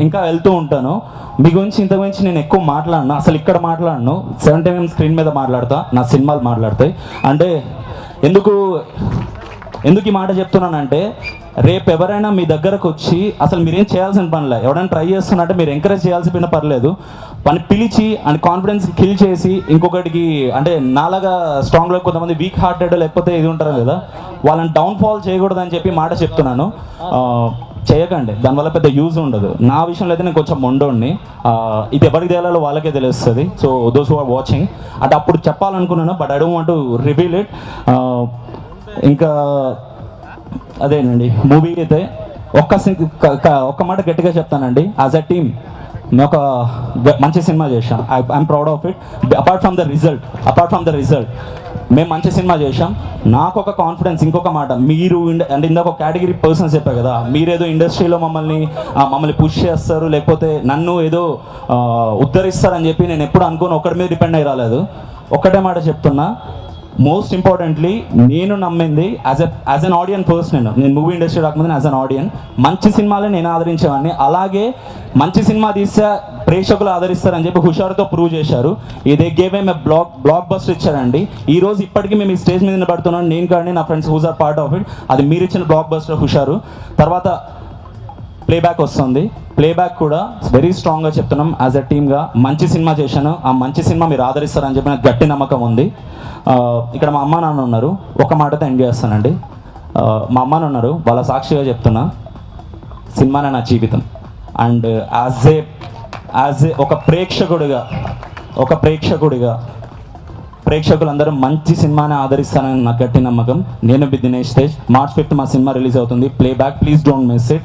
ఇంకా వెళ్తూ ఉంటాను. మీ గురించి ఇంత గురించి నేను ఎక్కువ మాట్లాడను, అసలు ఇక్కడ మాట్లాడను. 70mm స్క్రీన్ మీద మాట్లాడతా, నా సినిమాలు మాట్లాడతాయి. అంటే ఎందుకు ఈ మాట చెప్తున్నానంటే, రేపు ఎవరైనా మీ దగ్గరకు వచ్చి అసలు మీరేం చేయాల్సిన పనిలే, ఎవరైనా ట్రై చేస్తున్నట్టే మీరు ఎంకరేజ్ చేయాల్సిన పర్లేదు, పని పిలిచి అండ్ కాన్ఫిడెన్స్ కిల్ చేసి ఇంకొకటికి, అంటే నాలాగా స్ట్రాంగ్గా కొంతమంది వీక్ హార్టెడ్ లేకపోతే ఇది ఉంటారు కదా, వాళ్ళని డౌన్ఫాల్ చేయకూడదని చెప్పి మాట చెప్తున్నాను. చేయకండి, దానివల్ల పెద్ద యూజ్ ఉండదు. నా విషయంలో అయితే నేను కొంచెం మొండోడిని, ఇది ఎవరికి తెలియాలో వాళ్ళకే తెలుస్తుంది. So those who are watching, అంటే అప్పుడు చెప్పాలనుకున్నాను, but I don't want to reveal it. ఇంకా అదేనండి, మూవీ అయితే ఒక్క మాట గట్టిగా చెప్తానండి, యాజ్ అ టీమ్ మేము ఒక మంచి సినిమా చేశాం. I'm proud of it. Apart from the result మేము మంచి సినిమా చేశాం. నాకు ఒక కాన్ఫిడెన్స్. ఇంకొక మాట, మీరు అంటే ఇందాక ఒక కేటగిరీ పర్సన్స్ చెప్పారు కదా, మీరేదో ఇండస్ట్రీలో మమ్మల్ని పుష్ చేస్తారు, లేకపోతే నన్ను ఏదో ఉద్ధరిస్తారని చెప్పి నేను ఎప్పుడు అనుకోని ఒక్కడి మీద డిపెండ్ అయ్యి రాలేదు. ఒక్కటే మాట చెప్తున్నా, మోస్ట్ ఇంపార్టెంట్లీ నేను నమ్మింది యాజ్ అన్ ఆడియన్ ఫస్ట్, నేను మూవీ ఇండస్ట్రీ రాకముందు యాజ్ అన్ ఆడియన్ మంచి సినిమాలే నేను ఆదరించేవాడిని. అలాగే మంచి సినిమా తీస్తే ప్రేక్షకులు ఆదరిస్తారని చెప్పి హుషారుతో ప్రూవ్ చేశారు. ఇదే గేమ్ మేము బ్లాక్ బస్టర్ ఇచ్చారండి. ఈ రోజు ఇప్పటికీ మేము ఈ స్టేజ్ మీద నిలబడుతున్నాను, నేను కానీ నా friends whose are part of it. అది మీరు ఇచ్చిన బ్లాక్ బస్టర్ హుషారు. తర్వాత ప్లేబ్యాక్ వస్తుంది, ప్లేబ్యాక్ కూడా వెరీ స్ట్రాంగ్గా చెప్తున్నాం, యాజ్ అ టీమ్గా మంచి సినిమా చేశాను. ఆ మంచి సినిమా మీరు ఆదరిస్తారని చెప్పి నాకు గట్టి నమ్మకం ఉంది. ఇక్కడ మా అమ్మ నాన్న ఉన్నారు, ఒక మాటతో ఎండ్ చేస్తానండి. మా అమ్మ నాన్న ఉన్నారు, వాళ్ళ సాక్షిగా చెప్తున్నా, సినిమానే నా జీవితం. అండ్ యాజ్ ఏ ఒక ప్రేక్షకుడిగా ప్రేక్షకులందరూ మంచి సినిమాని ఆదరిస్తారని నాకు గట్టి నమ్మకం. నేను దినేష్ తేజ్. March 5th మా సినిమా రిలీజ్ అవుతుంది. Playback, please don't miss it.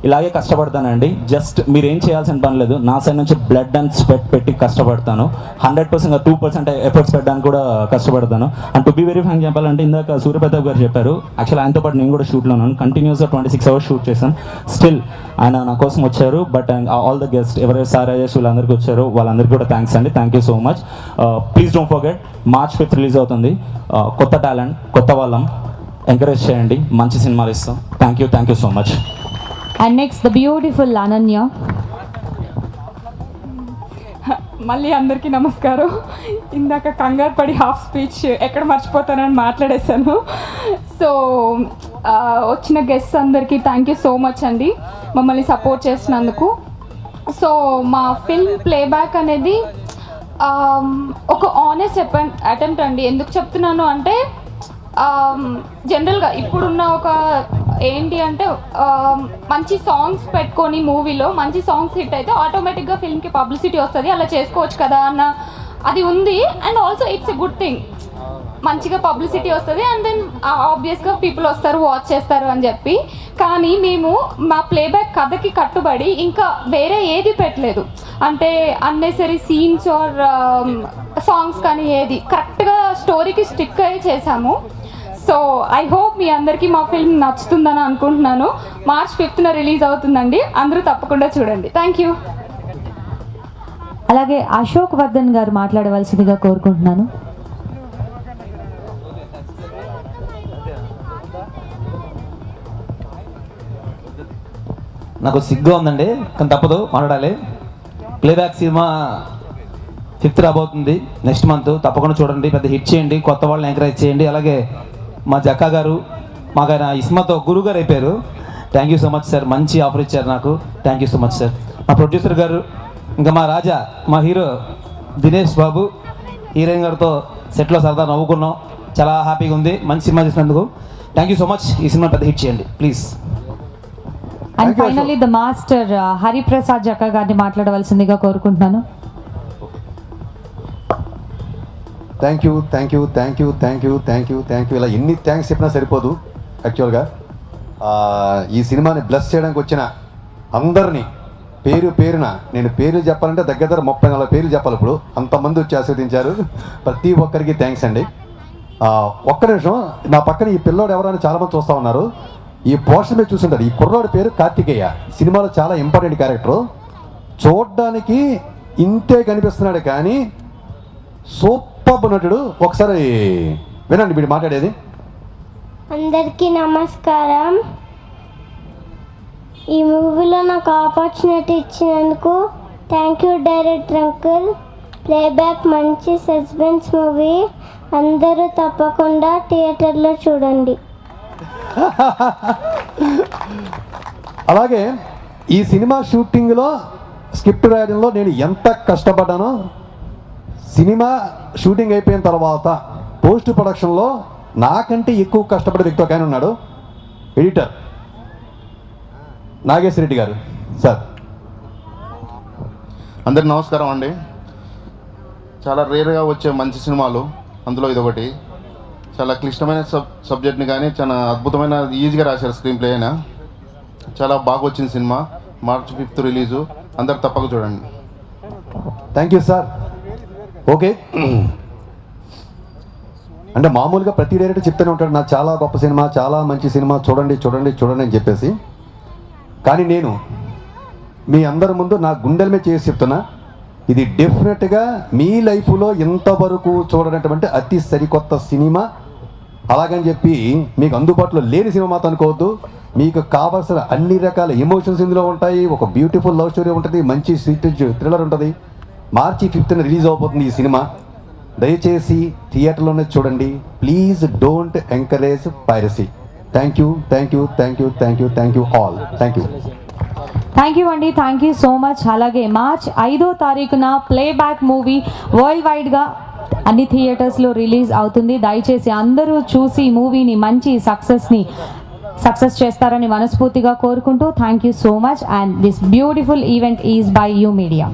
ఇలాగే కష్టపడతానండి. జస్ట్ మీరు ఏం చేయాల్సిన పని లేదు, నా సైడ్ నుంచి బ్లడ్ అండ్ స్వెట్ పెట్టి కష్టపడతాను. 100% 2% ఎఫర్ట్స్ పెట్టడానికి కూడా కష్టపడతాను. And to be very frank చెప్పాలంటే, ఇందాక సూర్యప్రతాప్ గారు చెప్పారు, యాక్చువల్ ఆయనతో పాటు నేను కూడా షూట్లో ఉన్నాను. కంటిన్యూస్గా 26 hours షూట్ చేశాను. స్టిల్ ఆయన నా కోసం వచ్చారు. బట్ ఆల్ ద గెస్ట్ ఎవరైతే సార్ రాజేష్ వీళ్ళందరికీ వచ్చారు, వాళ్ళందరికీ కూడా థ్యాంక్స్ అండి. Thank you so much. Please don't forget, March 5th release అవుతుంది. కొత్త టాలెంట్, కొత్త వాళ్ళం, ఎంకరేజ్ చేయండి, మంచి సినిమాలు ఇస్తాం. Thank you so much. And next the beautiful Ananya. మళ్ళీ అందరికీ నమస్కారం. ఇందాక కంగారు పడి హాఫ్ స్పీచ్ ఎక్కడ మర్చిపోతానని మాట్లాడేశాను. సో వచ్చిన గెస్ట్స్ అందరికీ థ్యాంక్ యూ సో మచ్ అండి, మమ్మల్ని సపోర్ట్ చేసినందుకు. సో మా ఫిల్మ్ ప్లేబ్యాక్ అనేది ఒక ఆనెస్ట్ అటెంప్ట్ అండి. ఎందుకు చెప్తున్నాను అంటే, జనరల్గా ఇప్పుడున్న ఒక ఏంటి అంటే, మంచి సాంగ్స్ పెట్టుకొని మూవీలో మంచి సాంగ్స్ హిట్ అయితే ఆటోమేటిక్గా ఫిల్మ్కి పబ్లిసిటీ వస్తుంది, అలా చేసుకోవచ్చు కదా అన్న అది ఉంది. And also it's a good thing, మంచిగా పబ్లిసిటీ వస్తుంది అండ్ దెన్ ఆబ్వియస్గా పీపుల్ వస్తారు, వాచ్ చేస్తారు అని చెప్పి. కానీ మేము మా ప్లేబ్యాక్ కథకి కట్టుబడి ఇంకా వేరే ఏది పెట్టలేదు. అంటే అన్నెసరీ సీన్స్ ఆర్ సాంగ్స్ కానీ ఏది, కరెక్ట్గా స్టోరీకి స్టిక్ అయ్యి చేశాము. సో ఐ హోప్ మీ అందరికీ మా ఫిల్మ్ నచ్చుతుందని అనుకుంటున్నాను. March 5th రిలీజ్ అవుతుందండి, అందరూ తప్పకుండా చూడండి. Thank you. అలాగే అశోక్ వర్ధన్ గారు మాట్లాడవలసిందిగా కోరుకుంటున్నాను. నాకు సిగ్గా ఉందండి, కానీ తప్పదు, మాట్లాడాలి. ప్లేబ్యాక్ సినిమా 5th రాబోతుంది, నెక్స్ట్ మంత్. తప్పకుండా చూడండి, పెద్ద హిట్ చేయండి, కొత్త వాళ్ళని ఎంకరేజ్ చేయండి. అలాగే మా జక్కా గారు, మాకు ఆయన ఈ సినిమాతో గురువు గారు అయిపోయారు. Thank you so much sir, మంచి ఆఫర్ ఇచ్చారు నాకు. Thank you so much sir. మా ప్రొడ్యూసర్ గారు, ఇంకా మా రాజా, మా హీరో దినేష్ బాబు, హీరోయిన్ గారితో సెట్లో సరదా నవ్వుకున్నాం, చాలా హ్యాపీగా ఉంది. మంచి సినిమా చేసినందుకు థ్యాంక్ యూ సో మచ్. ఈ సినిమా పెద్ద హిట్ చేయండి please. And finally the master Hariprasad Jakka గారిని మాట్లాడవలసిందిగా కోరుకుంటున్నాను. Thank you. ఇలా ఎన్ని థ్యాంక్స్ చెప్పినా సరిపోదు. యాక్చువల్గా ఈ సినిమాని బ్లెస్ చేయడానికి వచ్చిన అందరినీ పేరున నేను పేర్లు చెప్పాలంటే దగ్గర 34 పేర్లు చెప్పాలి. ఇప్పుడు అంతమంది వచ్చి ఆస్వాదించారు, ప్రతి ఒక్కరికి థ్యాంక్స్ అండి. ఒక్క నిమిషం, నా పక్కన ఈ పిల్లోడు ఎవరైనా చాలామంది చూస్తూ ఉన్నారు. ఈ పోస్టర్ మీద చూస్తుంటారు, ఈ కుర్రోడి పేరు కార్తికేయ. సినిమాలో చాలా ఇంపార్టెంట్ క్యారెక్టరు. చూడ్డానికి ఇంతే కనిపిస్తున్నాడు కానీ సూపర్ నటుడు. ఒకసారి వినండి వీడు మాట్లాడేది. అందరికీ నమస్కారం. ఈ మూవీలో నాకు ఆపర్చునిటీ ఇచ్చినందుకు thank you director uncle. Playback మంచి సస్పెన్స్ మూవీ, అందరూ తప్పకుండా థియేటర్లో చూడండి. అలాగే ఈ సినిమా షూటింగ్లో స్క్రిప్ట్ రాయడంలో నేను ఎంత కష్టపడ్డానో, సినిమా షూటింగ్ అయిపోయిన తర్వాత పోస్ట్ ప్రొడక్షన్లో నాకంటే ఎక్కువ కష్టపడే వ్యక్తి ఒక ఆయన ఉన్నాడు, ఎడిటర్ నాగేశ్వర రెడ్డి గారు సార్. అందరికి నమస్కారం అండి. చాలా రేర్గా వచ్చే మంచి సినిమాలు అందులో ఇదొకటి. చాలా క్లిష్టమైన సబ్జెక్ట్ని కానీ చాలా అద్భుతమైన ఈజీగా రాశారు స్క్రీన్ ప్లే అయినా. చాలా బాగా వచ్చింది సినిమా. March 5th రిలీజు, అందరు తప్పక చూడండి. Thank you sir. ఓకే, అంటే మామూలుగా ప్రతి డైరెక్టర్ చెప్తూనే ఉంటాడు, నాకు చాలా గొప్ప సినిమా, చాలా మంచి సినిమా, చూడండి చూడండి చూడండి అని చెప్పేసి. కానీ నేను మీ అందరి ముందు నా గుండెల మీద చేసి చెప్తున్నా, ఇది డెఫినెట్గా మీ లైఫ్లో ఇంతవరకు చూడనటువంటి అతి సరికొత్త సినిమా. అలాగని చెప్పి మీకు అందుబాటులో లేని సినిమా మాత్రం అనుకోవద్దు. మీకు కావాల్సిన అన్ని రకాల ఎమోషన్స్ ఇందులో ఉంటాయి. ఒక బ్యూటిఫుల్ లవ్ స్టోరీ ఉంటుంది, మంచి స్వీట్ థ్రిల్లర్ ఉంటుంది. March 5th రిలీజ్ అవబోతుంది ఈ సినిమా. దయచేసి థియేటర్లోనే చూడండి. Please don't encourage piracy. Thank you all. Thank you అండి, థ్యాంక్ యూ సో మచ్. అలాగే March 5వ తారీఖున ప్లేబ్యాక్ మూవీ వరల్డ్ వైడ్గా అన్ని థియేటర్స్లో రిలీజ్ అవుతుంది. దయచేసి అందరూ చూసి మూవీని మంచి సక్సెస్ చేస్తారని మనస్ఫూర్తిగా కోరుకుంటూ thank you so much. And this beautiful event is by U media.